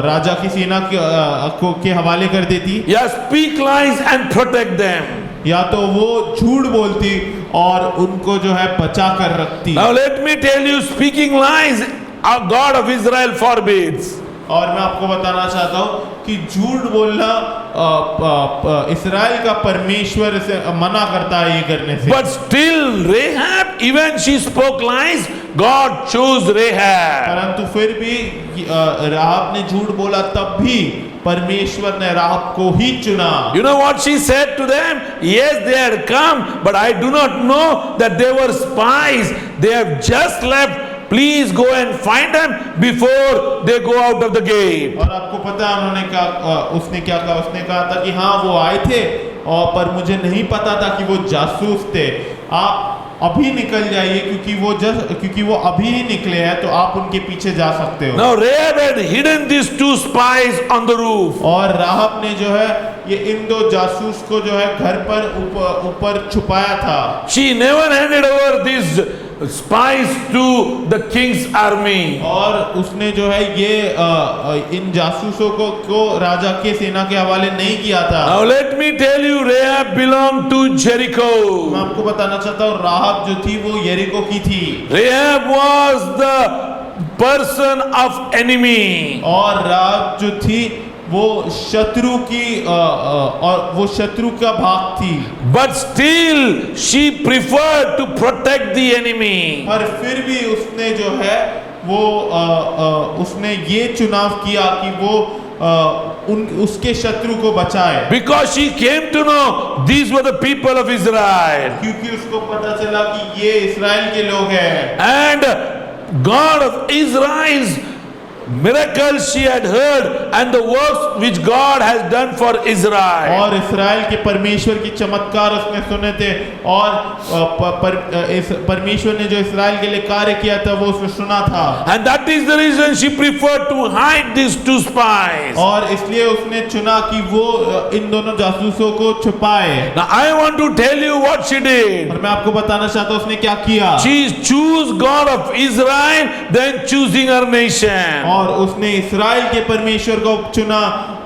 राजा की सेना के हवाले कर देती, या speak lies and protect them. या तो वो झूठ बोलती और उनको जो है बचा कर रखती। Now let me tell you, speaking lies, our God of Israel forbids. और मैं आपको बताना चाहता हूँ कि झूठ बोलना इस्राएल का परमेश्वर इसे मना करता है ये करने से। But still Rahab, even she spoke lies, God chose Rahab. परंतु फिर भी राहाब ने झूठ बोला तब भी परमेश्वर ने राहाब को ही चुना। You know what she said to them? Yes, they had come, but I do not know that they were spies. They have just left. Please go and find them before they go out of the gate. और आपको पता है उसने क्या कहा? उसने कहा था कि हाँ वो आए थे और पर मुझे नहीं पता था कि वो जासूस थे। आप अभी निकल जाइए क्योंकि वो अभी ही निकले हैं तो आप उनके पीछे जा सकते हो। Now Rahab had hidden these two spies on the roof. और राहाब ने जो है ये इन दो जासूस को जो है घर पर ऊपर छुपाया था। She never handed over these spies to the king's army. और उसने जो है ये इन जासूसों को राजा के सेना के हवाले नहीं किया था। Now let me tell you, Rahab belonged to Jericho. मैं आपको बताना चाहता हूँ राहाब जो थी वो यरीको की थी। Rahab was the person of enemy. और राहाब जो थी वो शत्रु की और वो शत्रु का भाग थी। But still she preferred to protect the enemy. पर फिर भी उसने जो है वो उसने ये चुनाव किया कि वो उसके शत्रु को बचाए। Because she came to know these were the people of Israel. क्योंकि उसको पता चला कि ये इस्राएल के लोग हैं। And God of Israel's miracles she had heard and the works which God has done for Israel. और इस्राएल के परमेश्वर की चमत्कार उसने सुने थे और परमेश्वर ने जो इस्राएल के लिए कार्य किया था वो उसने सुना था। And that is the reason she preferred to hide these two spies. और इसलिए उसने चुना कि वो इन दोनों जासूसों को छुपाए। Now I want to tell you what she did. और मैं आपको बताना चाहता हूँ उसने क्या किया। She chose God of Israel then choosing her nation. और उसने इस्राएल के परमेश्वर को चुना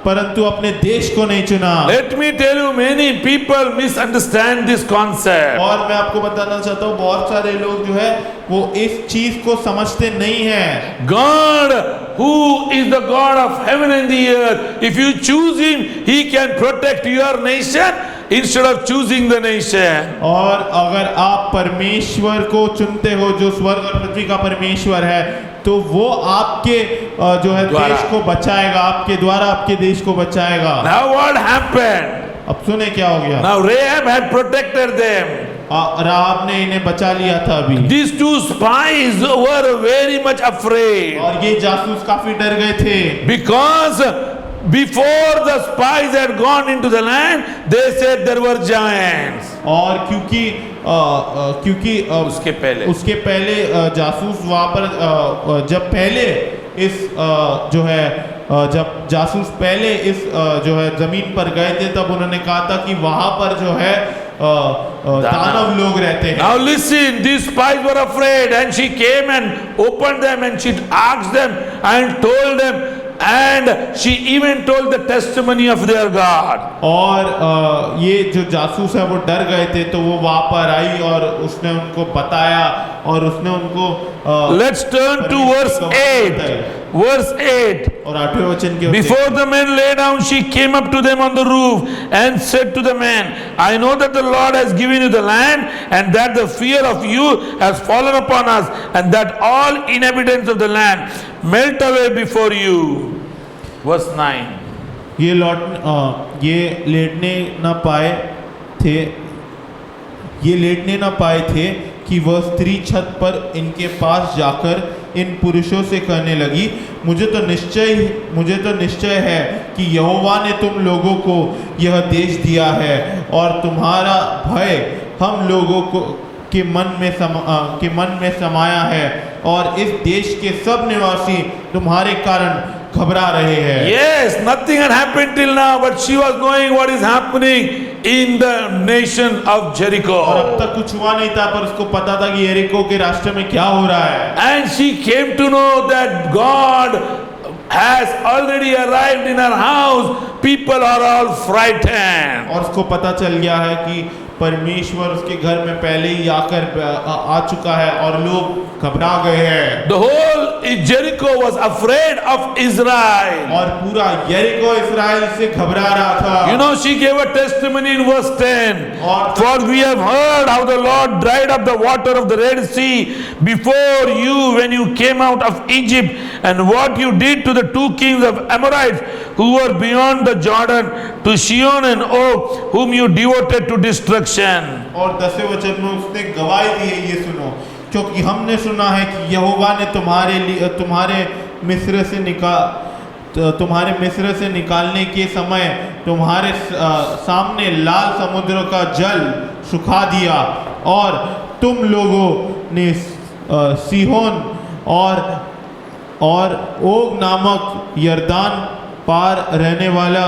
परंतु अपने देश को नहीं चुना। Let me tell you, many people misunderstand this concept. और मैं आपको बताना चाहता हूँ बहुत सारे लोग जो है वो इस चीज को समझते नहीं हैं। God, who is the God of heaven and the earth, if you choose him, he can protect your nation instead of choosing the nation. और अगर आप परमेश्वर को चुनते हो जो स्वर्ग और पृथ्वी का परमेश्वर है तो वो आपके जो है देश को बचाएगा, आपके द्वारा आपके देश को बचाएगा। Now what happened? अब सुने क्या हो गया। Now Rahab had protected them. राहाब ने इन्हें बचा लिया था अभी। These two spies were very much afraid और ये जासूस काफी डर गए थे, because before the spies had gone into the land, they said there were giants. और क्योंकि उसके पहले जासूस वहां पर जब पहले इस जो है जब जासूस पहले इस जो है जमीन पर गए थे, तब उन्होंने कहा था कि वहां पर जो है दानव लोग रहते हैं। Now listen, these spies were afraid, and she came and opened them, and she asked them and told them, and she even told the testimony of their God. और ये जो जासूस है वो डर गए थे, तो वो वहां पर आई और उसने उनको बताया और उसने उनको Let's turn to verse 8. Verse 8. और 8वें वचन के Before the men lay down, she came up to them on the roof and said to the men, I know that the Lord has given you the land, and that the fear of you has fallen upon us, and that all inhabitants of the land melt away before you. Verse 9. ये लेटने न पाए थे कि वह स्त्री छत पर इनके पास जाकर इन पुरुषों से कहने लगी, मुझे तो निश्चय है कि यहोवा ने तुम लोगों को यह देश दिया है, और तुम्हारा भय हम लोगों के मन में समाया है, और इस देश के सब निवासी तुम्हारे कारण घबरा रहे हैं। Yes, nothing had happened till now, but she was knowing what is happening in the nation of Jericho. और अब तक कुछ हुआ नहीं था, पर उसको पता था कि यरीको के राष्ट्र में क्या हो रहा है। And she came to know that God has already arrived in her house. People are all frightened. और उसको पता चल गया है कि परमेश्वर उसके घर में पहले ही आकर आ चुका है और लोग घबरा गए हैं। The whole Jericho was afraid of Israel. और पूरा यरीको इस्राएल से घबरा रहा था। You know, she gave a testimony in verse 10. For we have heard how the Lord dried up the water of the Red Sea before you when you came out of Egypt, and what you did to the two kings of Amorites who were beyond the Jordan, to Sihon and Og, whom you devoted to destruction. और 10वें वचन में उसने गवाही दी है, ये सुनो, क्योंकि हमने सुना है कि यहोवा ने तुम्हारे मिस्र से निकालने के समय तुम्हारे सामने लाल समुद्र का जल सुखा दिया, और तुम लोगों ने सीहोन और ओग नामक यरदान पार रहने वाला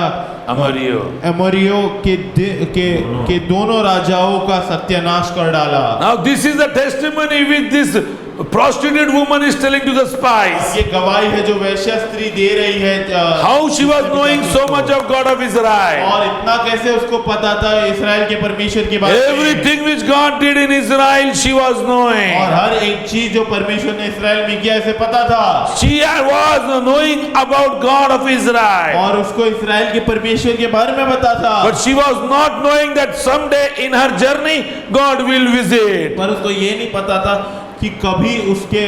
अमोरियो के दोनों राजाओं का सत्यानाश कर डाला। Now this is the testimony which this prostitute woman is telling to the spies. ये गवाही है जो वैश्या स्त्री दे रही है। How she was knowing so much of God of Israel. और इतना कैसे उसको पता था इस्राएल के परमेश्वर के बारे में। Everything which God did in Israel, she was knowing. और हर एक चीज जो परमेश्वर ने इस्राएल में किया इसे पता था। She was knowing about God of Israel. और उसको इस्राएल के परमेश्वर के बारे में पता था। But she was not knowing that someday in her journey God will visit. पर उसको ये नहीं पता था कि कभी उसके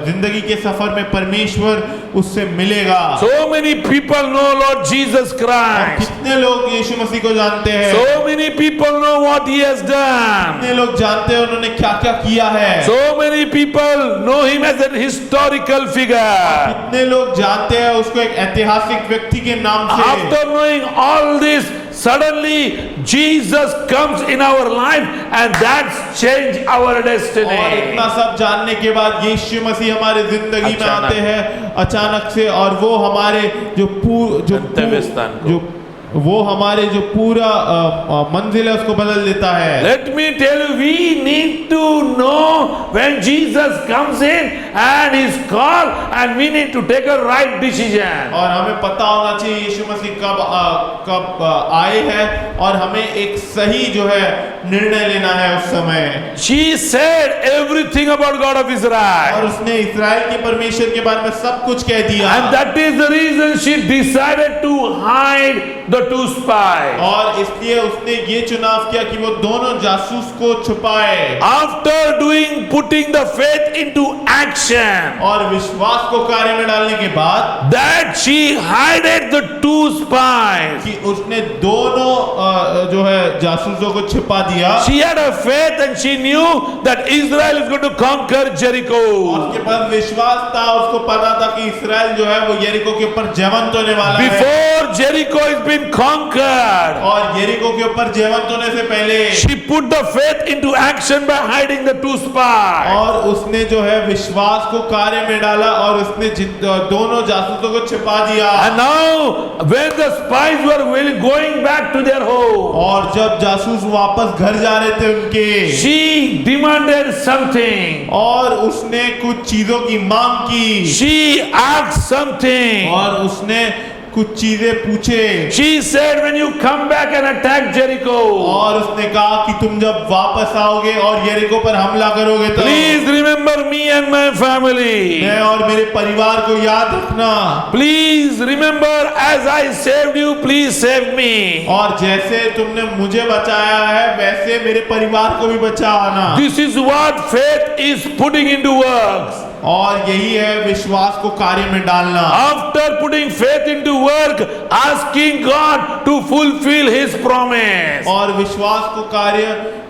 जिंदगी के सफर में परमेश्वर उससे मिलेगा। So many people know Lord Jesus Christ. कितने लोग यीशु मसीह को जानते हैं? So many people know what he has done. कितने लोग जानते हैं उन्होंने क्या-क्या किया है? So many people know him as a historical figure. कितने लोग जानते हैं उसको एक ऐतिहासिक व्यक्ति के नाम से? After knowing all this, suddenly Jesus comes in our life, and that's changed our destiny. और इतना सब जानने के बाद यीशु मसीह हमारे जिंदगी में आते हैं अचानक से, और वो हमारे वो हमारे जो पूरा मंजिल है उसको बदल देता है। Let me tell you, we need to know when Jesus comes in and is called, and we need to take a right decision. और हमें पता होना चाहिए यीशु मसीह कब आए हैं, और हमें एक सही जो है निर्णय लेना है उस समय। She said everything about God of Israel. और उसने इस्राएल के परमेश्वर के बारे में सब कुछ कह दिया। And that is the reason she decided to hide the two spies. और इसलिए उसने ये चुनाव किया कि वो दोनों जासूस को छुपाए। After putting the faith into action, और विश्वास को कार्य में डालने के बाद, that she hided the two spies. कि उसने दोनों जो है जासूसों को छिपा दिया। She had a faith and she knew that Israel is going to conquer Jericho. उसके पास विश्वास था, उसको पता था कि इस्राएल जो है वो यरीको के ऊपर जयवंत होने वाला है। Before Jericho has been conquered, और यरीको के ऊपर जयवंत होने से पहले she put the faith into action by hiding the two spies. और उसने जो है विश्वास को कार्य में डाला और उसने दोनों जासूसों को छिपा दिया। And now when the spies were going back to their home, और जब जासूस वापस घर जा रहे थे उनके, she demanded something. और उसने कुछ चीजों की मांग की। She asked something. और उसने कुछ चीजें पूछे। She said, when you come back and attack Jericho, और उसने कहा कि तुम जब वापस आओगे और यरीको पर हमला करोगे तो please remember me and my family. मैं और मेरे परिवार को याद रखना। Please remember, as I saved you, please save me. और जैसे तुमने मुझे बचाया है वैसे मेरे परिवार को भी बचाना। This is what faith is putting into works. और यही है विश्वास को कार्य में डालना। After putting faith into work, asking God to fulfill His promise. और विश्वास को कार्य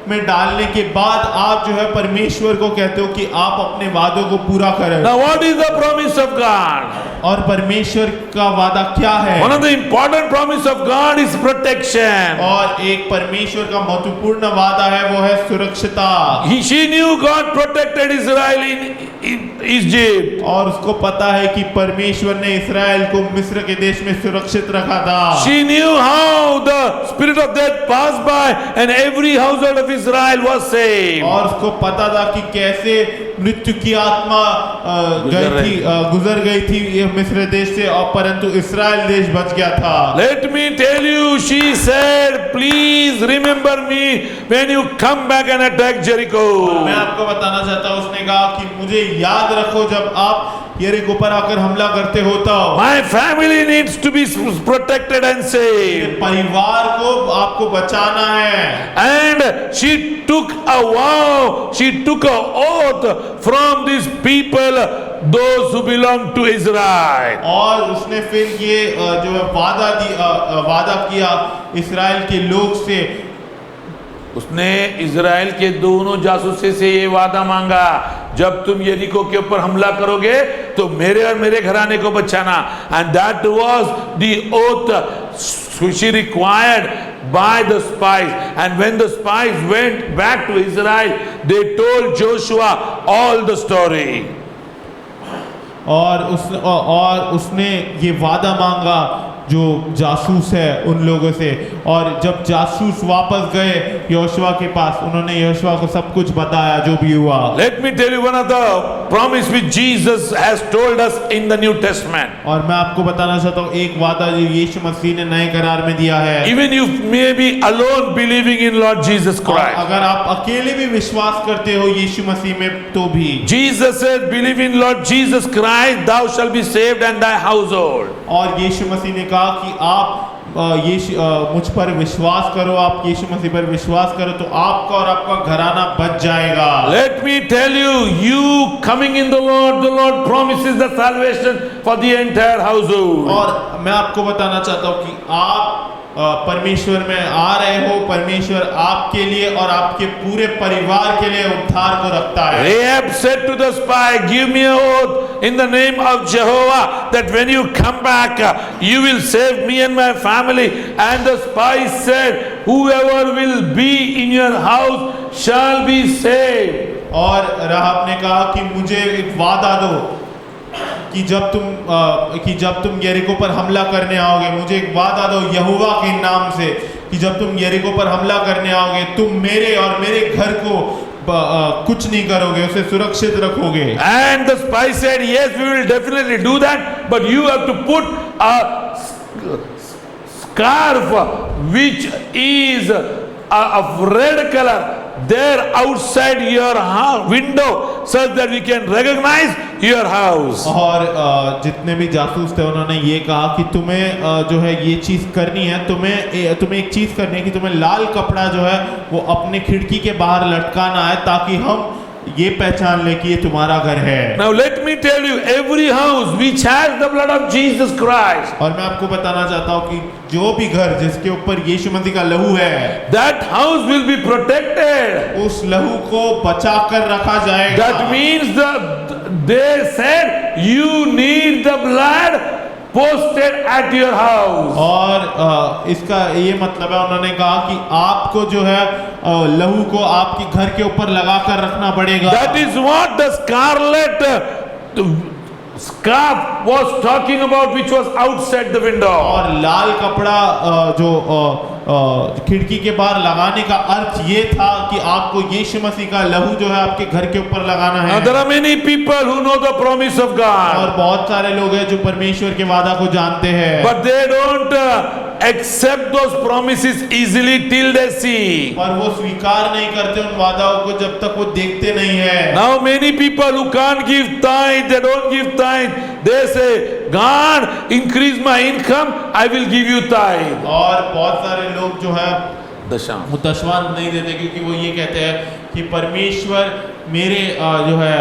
में डालने के बाद आप जो है परमेश्वर को कहते हो कि आप अपने वादों को पूरा करें। Now what is the promise of God? और परमेश्वर का वादा क्या है? One of the important promise of God is protection. और एक परमेश्वर का महत्वपूर्ण वादा है वो है सुरक्षिता। She knew God protected Israel in Egypt. और उसको पता है कि परमेश्वर ने इस्राएल को मिस्र के देश में सुरक्षित रखा था। She knew how the spirit of death passed by and every household of Israel was saved. और उसको पता था कि कैसे मृत्यु की आत्मा गुजर गई थी ये मिस्र देश से, और परंतु इस्राएल देश बच गया था। Let me tell you, she said, please remember me when you come back and attack Jericho. मैं आपको बताना चाहता हूँ, उसने कहा कि मुझे याद रखो जब आप यरीको पर आकर हमला करते हो तो My family needs to be protected and saved. परिवार को आपको बचाना है। And she took a vow, she took a oath from these people, those who belong to Israel. और उसने फिर ये जो है वादा किया इस्राएल के लोग से। उसने इजराइल के दोनों जासूसे से ये वादा मांगा, जब तुम यरीको के ऊपर हमला करोगे तो मेरे और मेरे घराने को बचाना। And that was the oath she required by the spies. And when the spies went back to Israel, they told Joshua all the story. और उसने ये वादा मांगा जो जासूस है उन लोगों से, और जब जासूस वापस गए यहोशुआ के पास, उन्होंने यहोशुआ को सब कुछ बताया जो भी हुआ। Let me tell you one of the promise which Jesus has told us in the New Testament. और मैं आपको बताना चाहता हूँ एक वादा जो यीशु मसीह ने नए करार में दिया है। Even you may be alone believing in Lord Jesus Christ. अगर आप अकेले भी विश्वास करते हो यीशु मसीह में तो भी, Jesus said, believe in Lord Jesus Christ, thou shalt be saved and thy household. और यीशु मसीह ने कहा कि आप मुझ पर विश्वास करो, आप यीशु मसीह पर विश्वास करो तो आपका और आपका घराना बच जाएगा। Let me tell you, you coming in the Lord promises the salvation for the entire household. और मैं आपको बताना चाहता हूँ कि आप परमेश्वर में आ रहे हो, परमेश्वर आपके लिए और आपके पूरे परिवार के लिए उद्धार को रखता है। Rahab said to the spy, give me an oath in the name of Jehovah that when you come back, you will save me and my family. And the spy said, whoever will be in your house shall be saved. और राहब ने कहा कि मुझे एक वादा दो कि जब तुम यरीको पर हमला करने आओगे, मुझे एक वादा दो यहोवा के नाम से कि जब तुम यरीको पर हमला करने आओगे तुम मेरे और मेरे घर को कुछ नहीं करोगे, उसे सुरक्षित रखोगे। And the spy said, yes, we will definitely do that, but you have to put a scarf which is of red color there outside your window so that we can recognize your house. और जितने भी जासूस थे उन्होंने ये कहा कि तुम्हें जो है ये चीज करनी है, तुम्हें एक चीज करनी है कि तुम्हें लाल कपड़ा जो है वो अपने खिड़की के बाहर लटकाना है ताकि हम ये पहचान ले कि ये तुम्हारा घर है। Now let me tell you, every house which has the blood of Jesus Christ, और मैं आपको बताना चाहता हूँ कि जो भी घर जिसके ऊपर यीशु मसीह का लहू है, that house will be protected. उस लहू को बचा कर रखा जाएगा। That means they said you need the blood posted at your house. और इसका ये मतलब है, उन्होंने कहा कि आपको जो है लहू को आपके घर के ऊपर लगा कर रखना पड़ेगा। That is what the scarlet scarf was talking about, which was outside the window. और लाल कपड़ा जो खिड़की के बाहर लगाने का अर्थ ये था कि आपको यीशु मसीह का लहू जो है आपके घर के ऊपर लगाना Now है। there are many people who know the promise of और God, बहुत सारे लोग हैं जो परमेश्वर के वादा को जानते हैं, but they don't accept those promises easily till they see. और वो स्वीकार नहीं करते उन वादाओं को जब तक वो देखते नहीं है। Now many people who can't give tithe, they don't give tithe. They say, God, increase my income, I will give you tithe. और बहुत सारे लोग जो है दशम वो दशवान नहीं देते, क्योंकि वो ये कहते हैं कि परमेश्वर मेरे जो है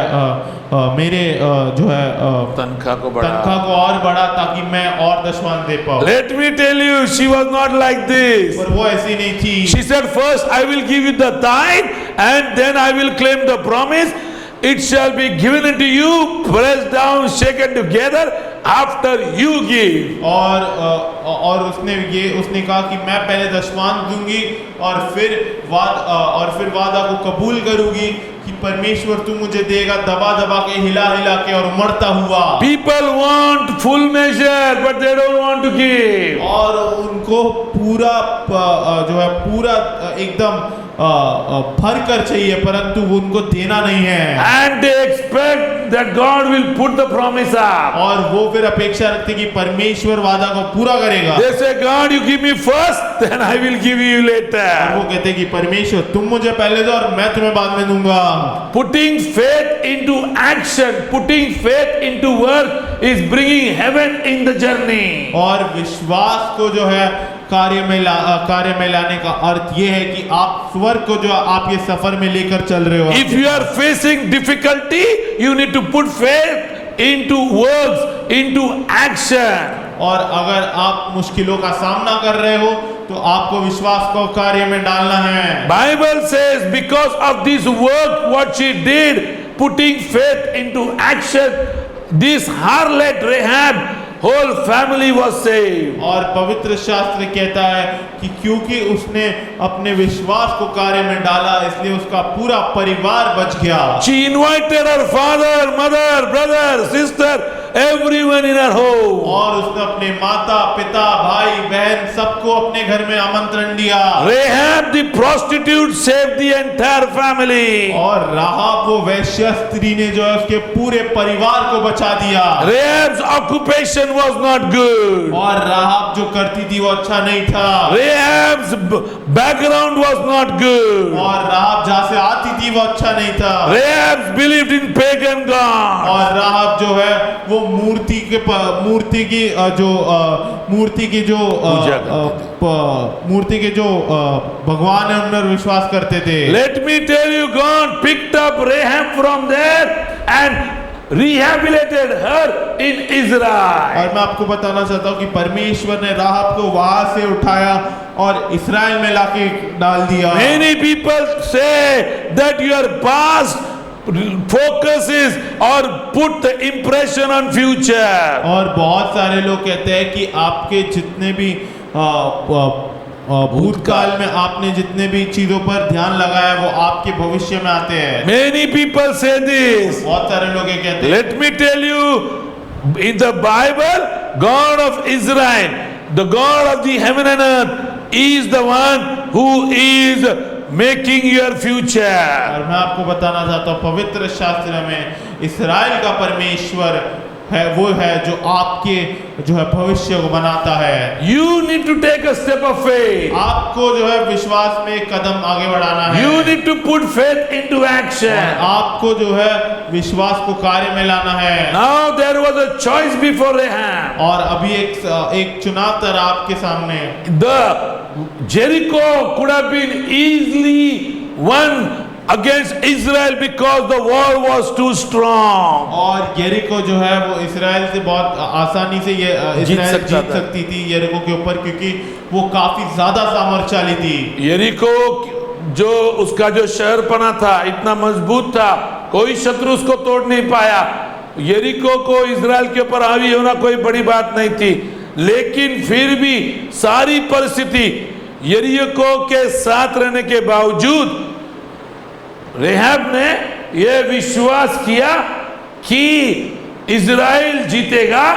मेरे जो है तनख्वाह को तनख्वाह को और बढ़ा ताकि मैं और दशवान दे पाऊं। Let me tell you, she was not like this. पर वो ऐसी नहीं थी। She said, first I will give you the tithe and then I will claim the promise. It shall be given unto you, pressed down, shaken together, after you give. और उसने कहा कि मैं पहले दशवान दूंगी और फिर वादा को कबूल करूंगी कि परमेश्वर तू मुझे देगा, दबा दबा के हिला हिला के और उमड़ता हुआ। People want full measure, but they don't want to give. और उनको पूरा जो है पूरा एकदम भर कर चाहिए, परंतु उनको देना नहीं है। And they expect that God will put the promise up. और वो फिर अपेक्षा रखते कि परमेश्वर वादा को पूरा करेगा। They say, God, you give me first, then I will give you और later. वो कहते कि परमेश्वर तुम मुझे पहले दो और मैं तुम्हें बाद में दूंगा। Putting faith into action, putting faith into work is bringing heaven in the journey. और विश्वास को जो है कार्य में लाने का अर्थ ये है कि आप स्वर्ग को जो आप ये सफर में लेकर चल रहे हो। If you are facing difficulty, you need to put faith into works, into action. और अगर आप मुश्किलों का सामना कर रहे हो तो आपको विश्वास को कार्य में डालना है। Bible says because of this work what she did, putting faith into action, this harlot Rahab, whole family was saved. और पवित्र शास्त्र कहता है कि क्योंकि उसने अपने विश्वास को कार्य में डाला, इसलिए उसका पूरा परिवार बच गया। She invited her father, mother, brother, sister, everyone in her home. और उसने अपने माता पिता भाई बहन सबको अपने घर में आमंत्रण दिया। Rahab the prostitute saved the entire family. और राहाब वो वैश्य स्त्री ने जो है उसके पूरे परिवार को बचा दिया। Rahab's occupation was not good. और राहाब जो करती थी वो अच्छा नहीं था। Rahab's background was not good. और राहाब जहाँ से आती थी वो अच्छा नहीं था। Rahab's believed in pagan gods. और राहाब जो है वो मूर्ति की जो भगवान है उनमें विश्वास करते थे। Let me tell you, God picked up Rahab from there and rehabilitated her in Israel. और मैं आपको बताना चाहता हूँ कि परमेश्वर ने राहाब को वहां से उठाया और इस्राएल में लाके डाल दिया। Many people say that your past focuses or put the impression on future. और बहुत सारे लोग कहते हैं कि आपके जितने भी भूतकाल में आपने जितने भी चीजों पर ध्यान लगाया वो आपके भविष्य में आते हैं। Many people say this. बहुत सारे लोग ये कहते हैं। Let me tell you, in the Bible, God of Israel, the God of the heaven and earth, is the one who is making your future. और मैं आपको बताना चाहता हूँ पवित्र शास्त्र में इस्राएल का परमेश्वर है, वो है जो आपके जो है भविष्य को बनाता है। You need to take a step of faith. आपको जो है विश्वास में एक कदम आगे बढ़ाना है। You need to put faith into action. आपको जो है विश्वास को कार्य में लाना है। Now there was a choice before Rahab. और अभी एक चुनाव था आपके सामने। The Jericho could have been easily won against Israel because the wall was too strong. और यरीको जो है वो इस्राएल से बहुत आसानी से ये इस्राएल जीत सकती थी यरीको के ऊपर, क्योंकि वो काफी ज्यादा सामर्थ्यशाली थी। यरीको जो उसका जो शहरपना था इतना मजबूत था, कोई शत्रु उसको तोड़ नहीं पाया। यरीको को इजराइल के ऊपर हावी होना कोई बड़ी बात नहीं थी, लेकिन फिर भी सारी परिस्थिति यरीको के साथ रहने के बावजूद रेहब ने यह विश्वास किया कि इजराइल जीतेगा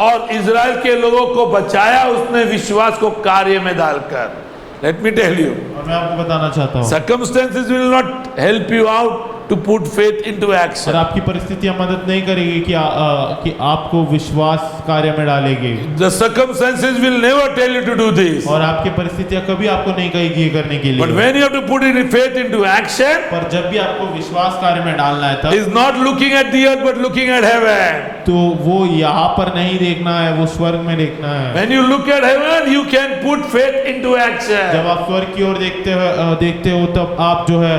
और इजराइल के लोगों को बचाया उसने विश्वास को कार्य में डालकर। Let me tell you, और मैं आपको बताना चाहता हूँ, circumstances will not help you out to put faith into action. और आपकी परिस्थितियां मदद नहीं करेगी कि आपको विश्वास कार्य में डालेगी। The circumstances will never tell you to do this. और आपकी परिस्थितियां कभी आपको नहीं कहेगी ये करने के लिए। But when you have to put in faith into action, पर जब भी आपको विश्वास कार्य में डालना है तब is not looking at the earth but looking at heaven. तो वो यहाँ पर नहीं देखना है, वो स्वर्ग में देखना है। When you look at heaven, you can put faith into action. जब आप स्वर्ग की ओर देखते हो तब आप जो है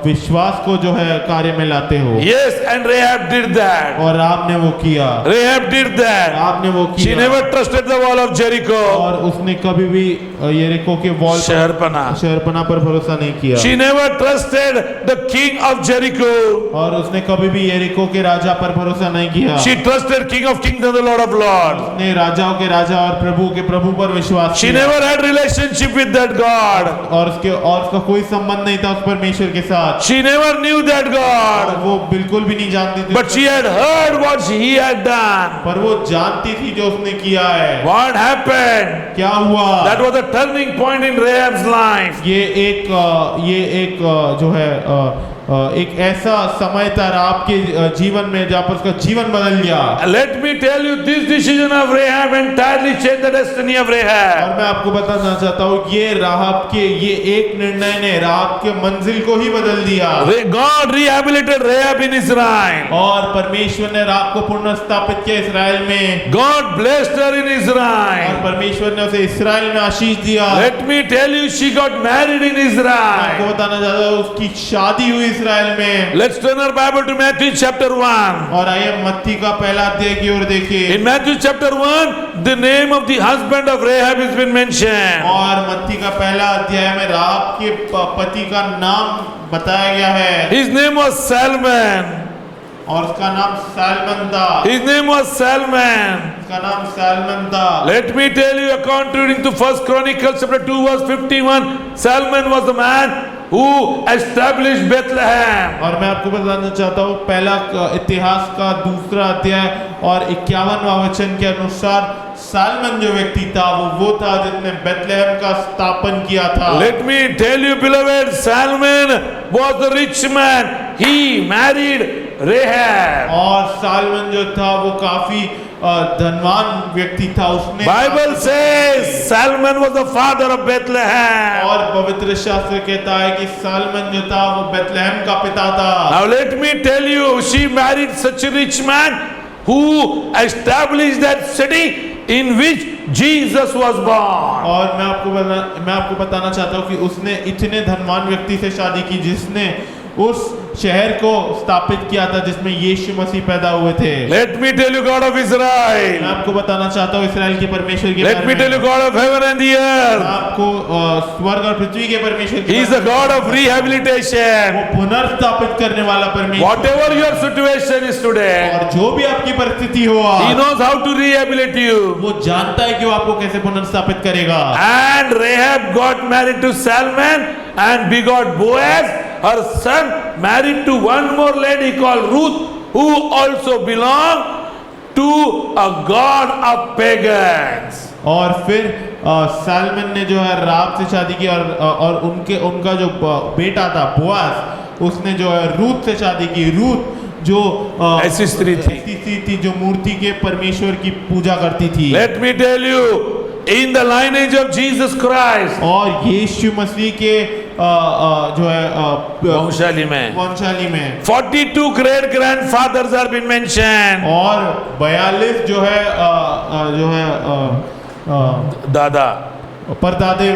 विश्वास को जो है कार्य में लाते हो। Yes, and Rahab did that. और आपने वो किया। Rahab did that. आपने वो किया। She never trusted the wall of Jericho. और उसने कभी भी यरीको के वॉल शहरपना पर भरोसा नहीं किया। She never trusted the king of Jericho. और उसने कभी भी यरीको के राजा पर भरोसा नहीं किया। She trusted King of Kings and the Lord of Lords. उसने राजाओं के राजा और प्रभु के प्रभु पर विश्वास She किया। never had relationship with that God. और उसका कोई संबंध नहीं था उस परमेश्वर के साथ। She never knew that God. वो बिल्कुल भी नहीं जानती थी। But she had heard what he had done. पर वो जानती थी जो उसने किया है। What happened? क्या हुआ? That was a turning point in Rahab's life. ये एक जो है एक ऐसा समय था आपके जीवन में जहाँ पर उसका जीवन बदल गया। Let me tell you, this decision of Rahab entirely changed the destiny of Rahab. और मैं आपको बताना चाहता हूँ ये राहब के ये एक निर्णय ने राहब के मंजिल को ही बदल दिया। God rehabilitated Rahab in Israel. और परमेश्वर ने राहब को पुनर्स्थापित किया इस्राएल में। God blessed her in और Israel. परमेश्वर ने उसे इस्राएल में आशीष दिया। Let me tell you, she got married in Israel. आपको बताना चाहता हूँ उसकी शादी हुई इस्राएल में। Let's turn our Bible to Matthew chapter 1. और आइए मत्ती का पहला अध्याय की ओर देखिए। In Matthew chapter 1, the name of the husband of Rahab has been mentioned. और मत्ती का पहला अध्याय में राहब के पति का नाम बताया गया है। His name was Salmon. और उसका नाम सालमन था। His name was Salmon. उसका नाम सालमन था। Let me tell you, according to 1 Chronicles chapter 2 verse 51, Salmon was the man who established Bethlehem. और मैं आपको बताना चाहता हूँ पहला इतिहास का दूसरा अध्याय और 51वां वचन के अनुसार सालमन जो व्यक्ति था वो था जिसने बेथलेहम का स्थापन किया था। Let me tell you, beloved, Salmon was a rich man. He married Rahab. और सालमन जो था वो काफी धनवान व्यक्ति था। उसने Bible says Salmon was the father of Bethlehem. और पवित्र शास्त्र कहता है कि सालमन जो था वो बेथलेहम का पिता था। Now let me tell you, she married such a rich man who established that city in which Jesus was born. और मैं आपको बताना चाहता हूँ कि उसने इतने धनवान व्यक्ति से शादी की जिसने उस शहर को स्थापित किया था जिसमें यीशु मसीह पैदा हुए थे। Let me tell you, God of मैं Israel. आपको बताना चाहता हूँ इस्राएल के परमेश्वर के Let me tell you, God of heaven and the earth. आपको स्वर्ग और पृथ्वी के परमेश्वर He is the God of rehabilitation. वो पुनर्स्थापित करने वाला परमेश्वर। Whatever your situation is today, और जो भी आपकी परिस्थिति हो He knows how to rehabilitate you. वो जानता है कि वो आपको कैसे पुनर्स्थापित करेगा। And Rahab got married to Salmon and begot Boaz. Her son married to one more lady called Ruth, who also belonged to a god of pagans. और फिर सालमन ने जो है राहब से शादी की और उनका जो बेटा था बोआज उसने जो है रूथ से शादी की। रूथ जो ऐसी स्त्री थी जो मूर्ति के परमेश्वर की पूजा करती थी। Let me tell you, in the lineage of Jesus Christ, और यीशु मसीह के जो है वंशाली में 42 great grandfathers have been mentioned. और 42 जो है दादा परदादे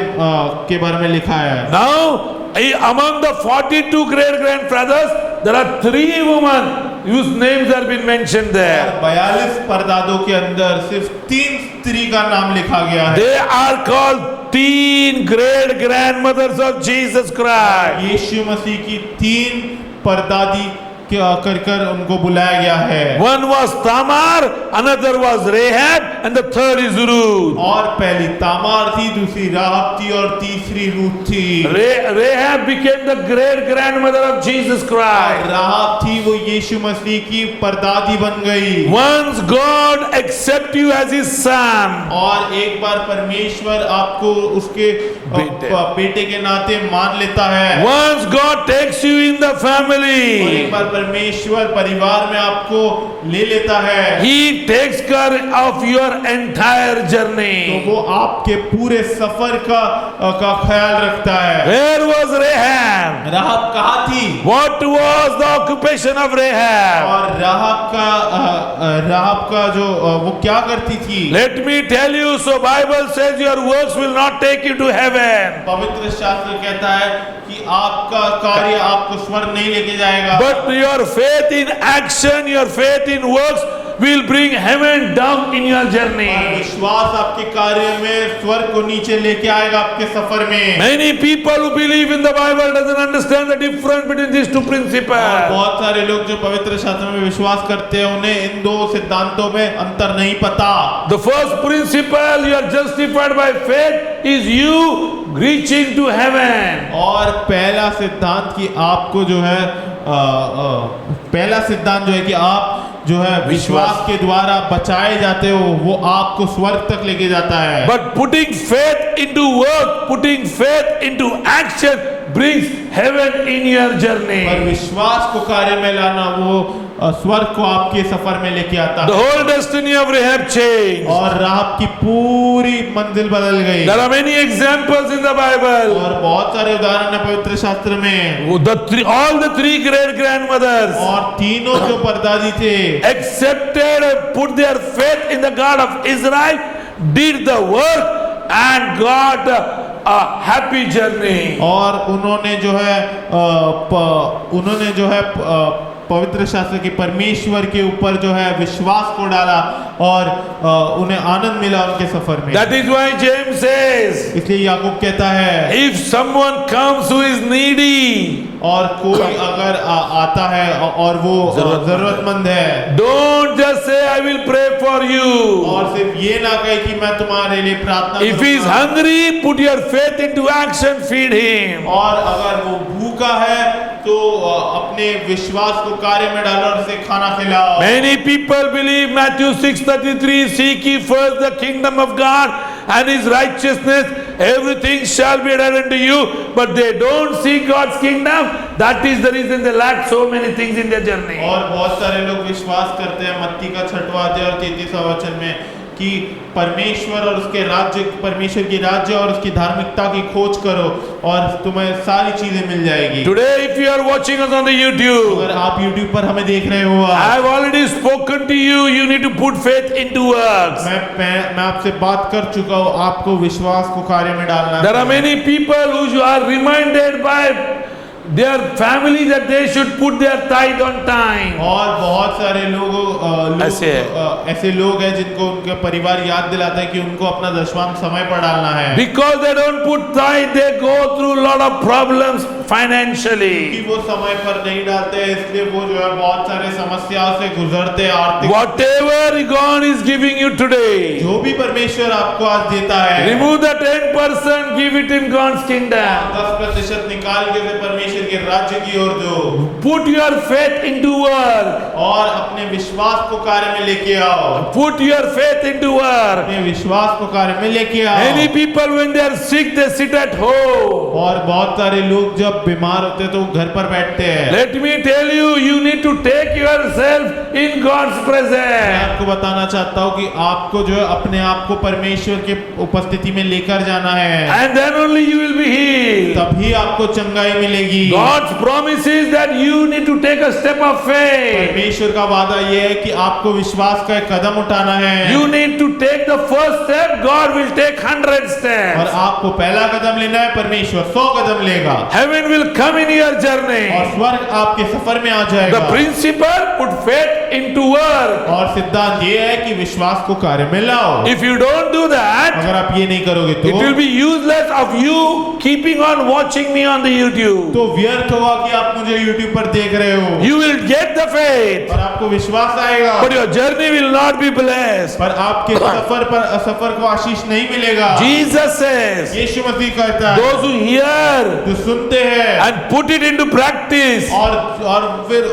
के बारे में लिखा है। Now Among the 42 great grandfathers, there are 3 women whose names have been mentioned there. 42 परदादों के अंदर सिर्फ 3 स्त्री का नाम लिखा गया है। They are called 3 great grandmothers of Jesus Christ. यीशु मसीह की 3 परदादी कर उनको बुलाया गया है। One was Tamar, another was Rahab, and the third is Ruth. और पहली तामार थी, दूसरी राहब थी और तीसरी रूत थी। Rahab became the great grandmother of Jesus Christ. राहब थी वो यीशु मसीह की परदादी बन गई। Once God accept you as His son, और एक बार परमेश्वर आपको उसके बेटे के नाते मान लेता है। once God takes you in the और एक family, बार परमेश्वर परिवार में आपको ले लेता है, He takes care of your entire तो journey. वो आपके पूरे सफर का ख्याल रखता है। Where was Rahab? राहब कहाँ थी? What was the occupation of Rahab? और राहब का जो वो क्या करती थी? Let me tell you, so Bible says your works will not take you to heaven, पवित्र शास्त्र कहता है कि आपका कार्य आपको स्वर्ग नहीं लेके जाएगा, but your faith in action, your faith in works will bring heaven down in your और journey. विश्वास आपके कार्य में स्वर्ग को नीचे लेके आएगा आपके सफर में। Many people who believe in the Bible doesn't understand the difference between these two और principles. बहुत सारे लोग जो पवित्र शास्त्र में विश्वास करते हैं उन्हें इन दो सिद्धांतों में अंतर नहीं पता। The first principle, you are justified by faith, is you reaching to heaven. और पहला सिद्धांत कि आपको जो है पहला सिद्धांत जो है कि आप जो है विश्वास के द्वारा बचाए जाते हो, वो आपको स्वर्ग तक लेके जाता है। But putting faith into work, putting faith into action brings heaven in your पर journey. विश्वास को कार्य में लाना वो स्वर्ग को आपके सफर में लेके आता The है। whole destiny of Rahab changed. और राहब की पूरी मंजिल बदल गई। There are many examples in the Bible. और बहुत सारे उदाहरण है पवित्र शास्त्र में। All the 3 great grandmothers और तीनों जो परदादी थे accepted, put their faith in the God of Israel, did the work and got a happy journey. और उन्होंने जो है पवित्र शास्त्र के परमेश्वर के ऊपर जो है विश्वास को डाला और उन्हें आनंद मिला उनके सफर में। That is why James says, इसलिए याकूब कहता है if someone comes who is needy, और कोई अगर आता है और वो जरूरतमंद है, don't just say I will pray for you. और सिर्फ ये ना कहे कि मैं तुम्हारे लिए प्रार्थना If he is करूंगा। hungry, put your faith into action, feed him. और अगर वो भूखा है तो अपने विश्वास को कार्य में डालो और उसे खाना खिलाओ। Many people believe Matthew 6:33, seek ye first the kingdom of God and His righteousness, everything shall be added unto you. But they don't seek God's kingdom. That is the reason they lack so many things in their journey. और बहुत सारे लोग विश्वास करते हैं मत्ती का 6वां अध्याय और 33वां वचन में कि परमेश्वर और उसके राज्य, परमेश्वर की राज्य और उसकी धार्मिकता की खोज करो और तुम्हें सारी चीजें मिल जाएगी। Today, if you are watching us on the YouTube, अगर आप YouTube पर हमें देख रहे हो, I have already spoken to you. You need to put faith into works. मैं आपसे बात कर चुका हूँ, आपको विश्वास को कार्य में डालना है। There are many people who are reminded by their family that they should put their tithe on time. और बहुत सारे ऐसे लोग हैं जिनको उनका परिवार याद दिलाता है कि उनको अपना दशमांश समय पर डालना है। Because they don't put tithe, they go through lot of problems financially. कि वो समय पर नहीं डालते हैं, इसलिए वो जो है बहुत सारे समस्याओं से गुजरते हैं आर्थिक। Whatever God is giving you today, जो भी परमेश्वर आपको आज देता है, remove the 10%, give it in God's kingdom. 10% निकाल के उसे परमेश्वर के राज्य की ओर दो। Put your faith into work. और अपने विश्वास को कार्य में लेके आओ। Put your faith into work. अपने विश्वास को कार्य में लेके आओ। Many people when they are sick, they sit at home. और बहुत सारे लोग जब बीमार होते हैं तो घर पर बैठते हैं। Let me tell you, you need to take yourself in God's मैं presence. आपको बताना चाहता हूँ कि आपको जो है अपने आप को परमेश्वर के उपस्थिति में लेकर जाना है, And then only you will be healed. तभी आपको चंगाई मिलेगी। God's promise is that you need to take a step of faith. परमेश्वर का वादा ये है कि आपको विश्वास का एक कदम उठाना है You need to take the first step. God will take 100 और steps. आपको पहला कदम लेना है, परमेश्वर 100 कदम लेगा Heaven will come in your journey. और स्वर्ग आपके सफर में आ The जाएगा। principle put faith into work. और सिद्धांत ये है कि विश्वास को कार्य में लाओ। If you don't do that, अगर आप ये नहीं करोगे it will be useless of you keeping on watching me on the YouTube. तो व्यर्थ होगा कि आप मुझे YouTube पर देख रहे हो You will get the faith, और आपको विश्वास आएगा, but your journey will not be blessed. पर आपके सफर को आशीष नहीं मिलेगा। Jesus says, यीशु मसीह कहता है, those who hear जो सुनते हैं and put it into practice, और फिर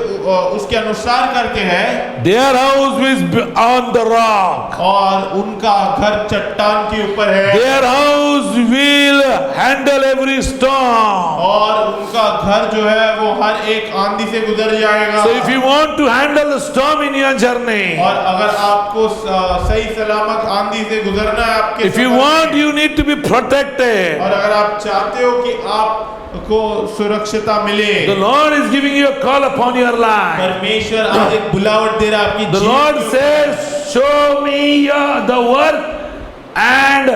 उसके अनुसार करते हैं, their house is on the rock. और उनका घर चट्टान के ऊपर है, Their house will handle every storm. और उनका घर जो है वो हर एक आंधी से गुजर जाएगा। So if you want to handle the storm in your journey, और अगर आपको सही सलामत आंधी से गुजरना है आपके if you सफर में, want, you need to be protected. और अगर आप चाहते हो कि आपको सुरक्षिता मिले, The Lord is giving you a call upon your life. परमेश्वर आज एक बुलावट दे रहा है आपकी The जीवन Lord के ऊपर। says, show me the work, and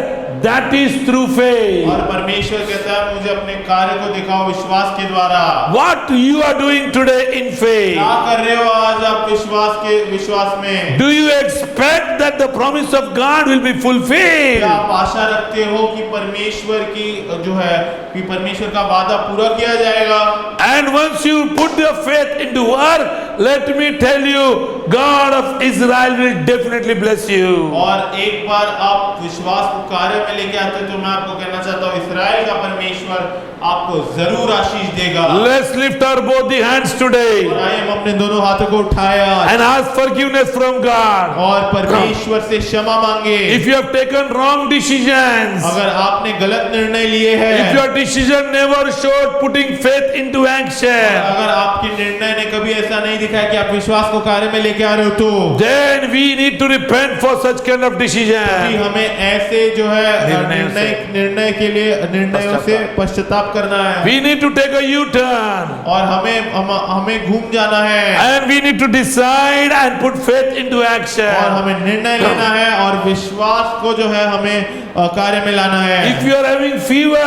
that is through faith. और परमेश्वर कहता है मुझे अपने कार्य को दिखाओ विश्वास के द्वारा। What you are doing today in faith? क्या कर रहे हो आज आप विश्वास में? Do you expect that the promise of God will be क्या fulfilled? आप आशा रखते हो कि परमेश्वर की जो है कि परमेश्वर का वादा पूरा किया जाएगा? And once you put your faith into work, let me tell you, God of Israel will definitely bless you. और एक बार आप विश्वास को कार्य में लेके आते हो तो मैं आपको कहना चाहता हूँ इस्राएल का परमेश्वर आपको जरूर आशीष देगा। Let's lift our both the hands today और आइए हम अपने दोनों हाथों को उठाया and ask forgiveness from God. और परमेश्वर से क्षमा मांगे। If you have taken wrong decisions, अगर आपने गलत निर्णय लिए हैं, if your decision never showed putting faith into action, अगर आपके निर्णय ने कभी ऐसा नहीं दिखाया कि आप विश्वास को कार्य में लेके आ रहे हो, तो then we need to repent for such kind of decision. हमें ऐसे जो है निर्णय के लिए निर्णयों से पश्चाताप करना है। We need to take a U-turn. और हमें घूम जाना है And we need to decide and put faith into और action. हमें निर्णय लेना है और विश्वास को जो है हमें कार्य में लाना है। If you are having fever,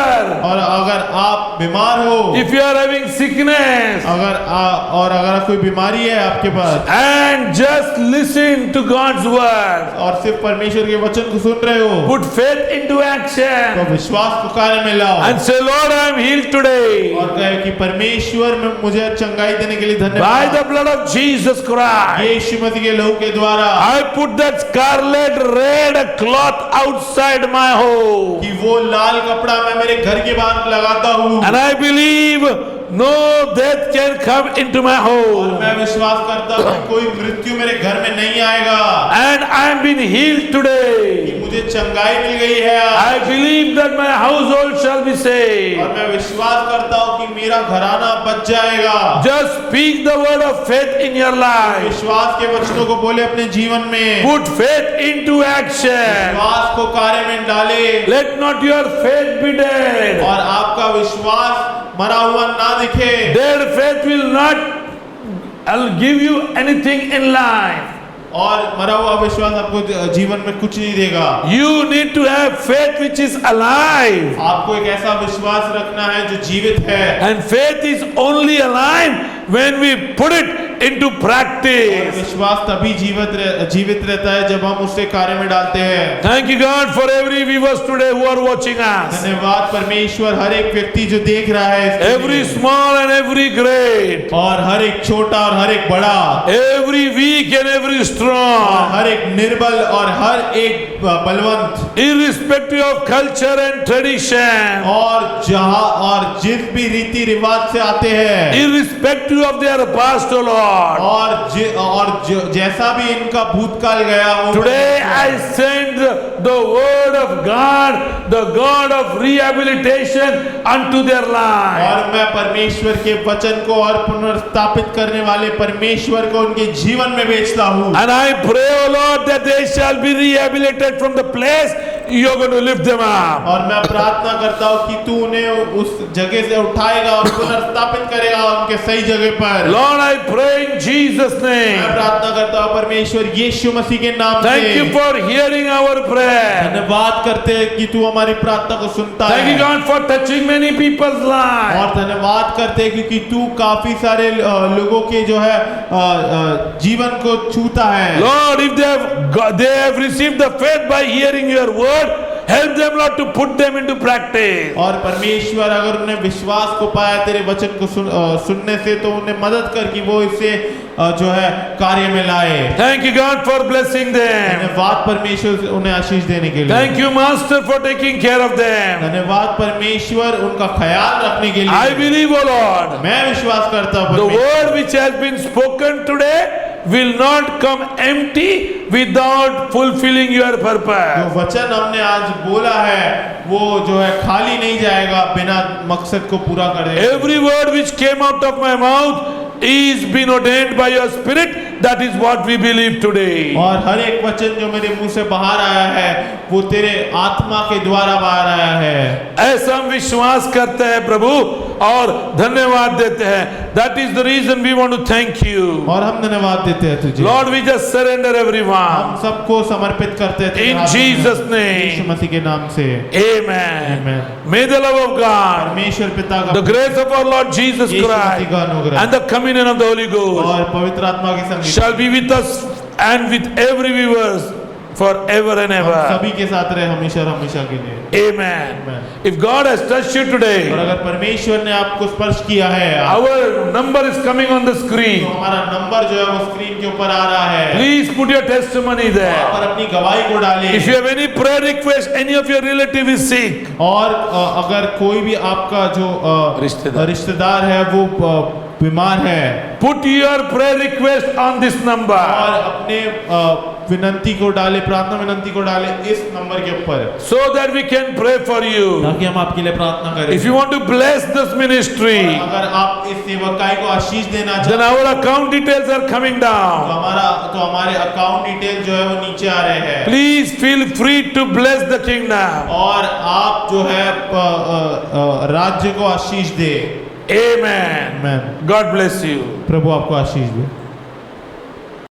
और अगर आप बीमार हो, if you are having sickness, अगर कोई बीमारी है आपके पास and just listen to God's word, और सिर्फ परमेश्वर के वचन को सुन रहे हो, put faith into action तो विश्वास को कार्य में लाओ and say, Lord, I am healed today और कहे कि परमेश्वर में मुझे चंगाई देने के लिए by धन्यवाद। the blood of Jesus Christ. यीशु मसीह के लहू के द्वारा I put that scarlet red cloth outside my home, कि वो लाल कपड़ा मैं मेरे घर के बाहर लगाता हूँ and I believe no death can come into my और home, मैं विश्वास करता हूँ कि कोई मृत्यु मेरे घर में नहीं आएगा, and I am being healed कि today. मुझे चंगाई मिल गई है I believe that my household shall be saved. और मैं विश्वास करता हूँ कि मेरा घराना बच जाएगा। Just speak the word of faith in your life. विश्वास के वचनों को बोले अपने जीवन में, Put faith into action. विश्वास को कार्य में डाले Let not your faith be dead. और आपका विश्वास मरा हुआ ना दिखे। Dead faith will not give you anything in life. और मरा हुआ विश्वास आपको जीवन में कुछ नहीं देगा। You need to have faith which is alive. आपको एक ऐसा विश्वास रखना है जो जीवित है And faith is only alive when we put it into और practice. विश्वास तभी जीवित रहता है जब हम उससे कार्य में डालते हैं। Thank you God for every viewers today who are watching us. धन्यवाद परमेश्वर हर एक व्यक्ति जो देख रहा है इसके Every लिए। small and every great. और हर एक छोटा और हर एक बड़ा, Every weak and every और strong. हर एक निर्बल और हर एक Balwant, Irrespective of culture and tradition. और जहां और जिस भी रीति रिवाज से आते हैं, Irrespective of their past, O Lord. और जैसा भी इनका भूतकाल गया हो, Today I send the word of God, the God of rehabilitation unto their life. और मैं परमेश्वर के वचन को और पुनर्स्थापित करने वाले परमेश्वर को उनके जीवन में भेजता हूँ। And I pray, O Lord, that they shall be rehabilitated from the place you're going to lift them up. और मैं प्रार्थना करता हूँ कि तू उन्हें उस जगह से उठाएगा और पुनर्स्थापित करेगा उनके सही जगह पर। Lord, I pray in Jesus' name. मैं प्रार्थना करता हूँ परमेश्वर यीशु मसीह के नाम से। Thank you for hearing our prayer. धन्यवाद करते हैं कि तू हमारी प्रार्थना को सुनता Thank you, है। God, for touching many people's lives. और धन्यवाद करते हैं क्योंकि तू काफी सारे लोगों के जो है जीवन को छूता है। Lord, if they have received the faith by hearing your word, help them, Lord, to put them into practice. और परमेश्वर अगर उन्हें विश्वास को पाया तेरे वचन को सुनने से तो उन्हें मदद कर कि वो इसे जो है कार्य में लाए। Thank you, God, for blessing them. धन्यवाद परमेश्वर उन्हें आशीष देने के लिए। Thank you, Master, for taking care of them. धन्यवाद परमेश्वर उनका ख्याल रखने के लिए। I believe, O Lord, मैं विश्वास करता हूँ the परमेश्वर, word which has been spoken today will not come empty without fulfilling your जो purpose. वचन हमने आज बोला है वो जो है खाली नहीं जाएगा बिना मकसद को पूरा करे। Every word which came out of my mouth is been ordained by your spirit. That is what we believe today. और हर एक वचन जो मेरे मुंह से बाहर आया है वो तेरे आत्मा के द्वारा बाहर आया है। ऐसा हम विश्वास करते हैं प्रभु और धन्यवाद देते हैं। That is the reason we want to thank you. और हम धन्यवाद देते हैं तुझे। Lord, we just surrender everyone. हम सबको समर्पित करते हैं तेरे In हाथ में। Jesus' name. यीशु मसीह के नाम से Amen. Amen. May the love of God, परमेश्वर पिता का the grace of our Lord Jesus Yeshu Masih Christ, का अनुग्रह and the communion of the Holy Ghost और पवित्र आत्मा की संगति shall be with us and with every viewers forever and हम ever. सभी के साथ रहे हमेशा और हमेशा के लिए। Amen. Amen. If God has touched you और today, अगर परमेश्वर ने आपको स्पर्श किया है our number is coming on the तो screen. हमारा नंबर जो है वो स्क्रीन के ऊपर आ रहा है। Please put your testimony वहाँ there. पर अपनी गवाही को डालें। If you have any prayer request, any of your relative is sick, और अगर कोई भी आपका जो रिश्तेदार है वो बीमार है put your prayer request on this number. और अपने विनंती को डाले, प्रार्थना विनंती को डाले इस नंबर के ऊपर So that we can pray for you. ताकि हम आपके लिए प्रार्थना करें। If you want to bless this ministry, अगर आप इस सेवकाई को आशीष देना then चाहते हैं our account details are coming down. तो हमारे अकाउंट डिटेल जो है वो नीचे आ रहे हैं। Please feel free to bless the kingdom. और आप जो है राज्य को आशीष दे। Amen. Amen. God bless you. प्रभु आपको आशीष दे।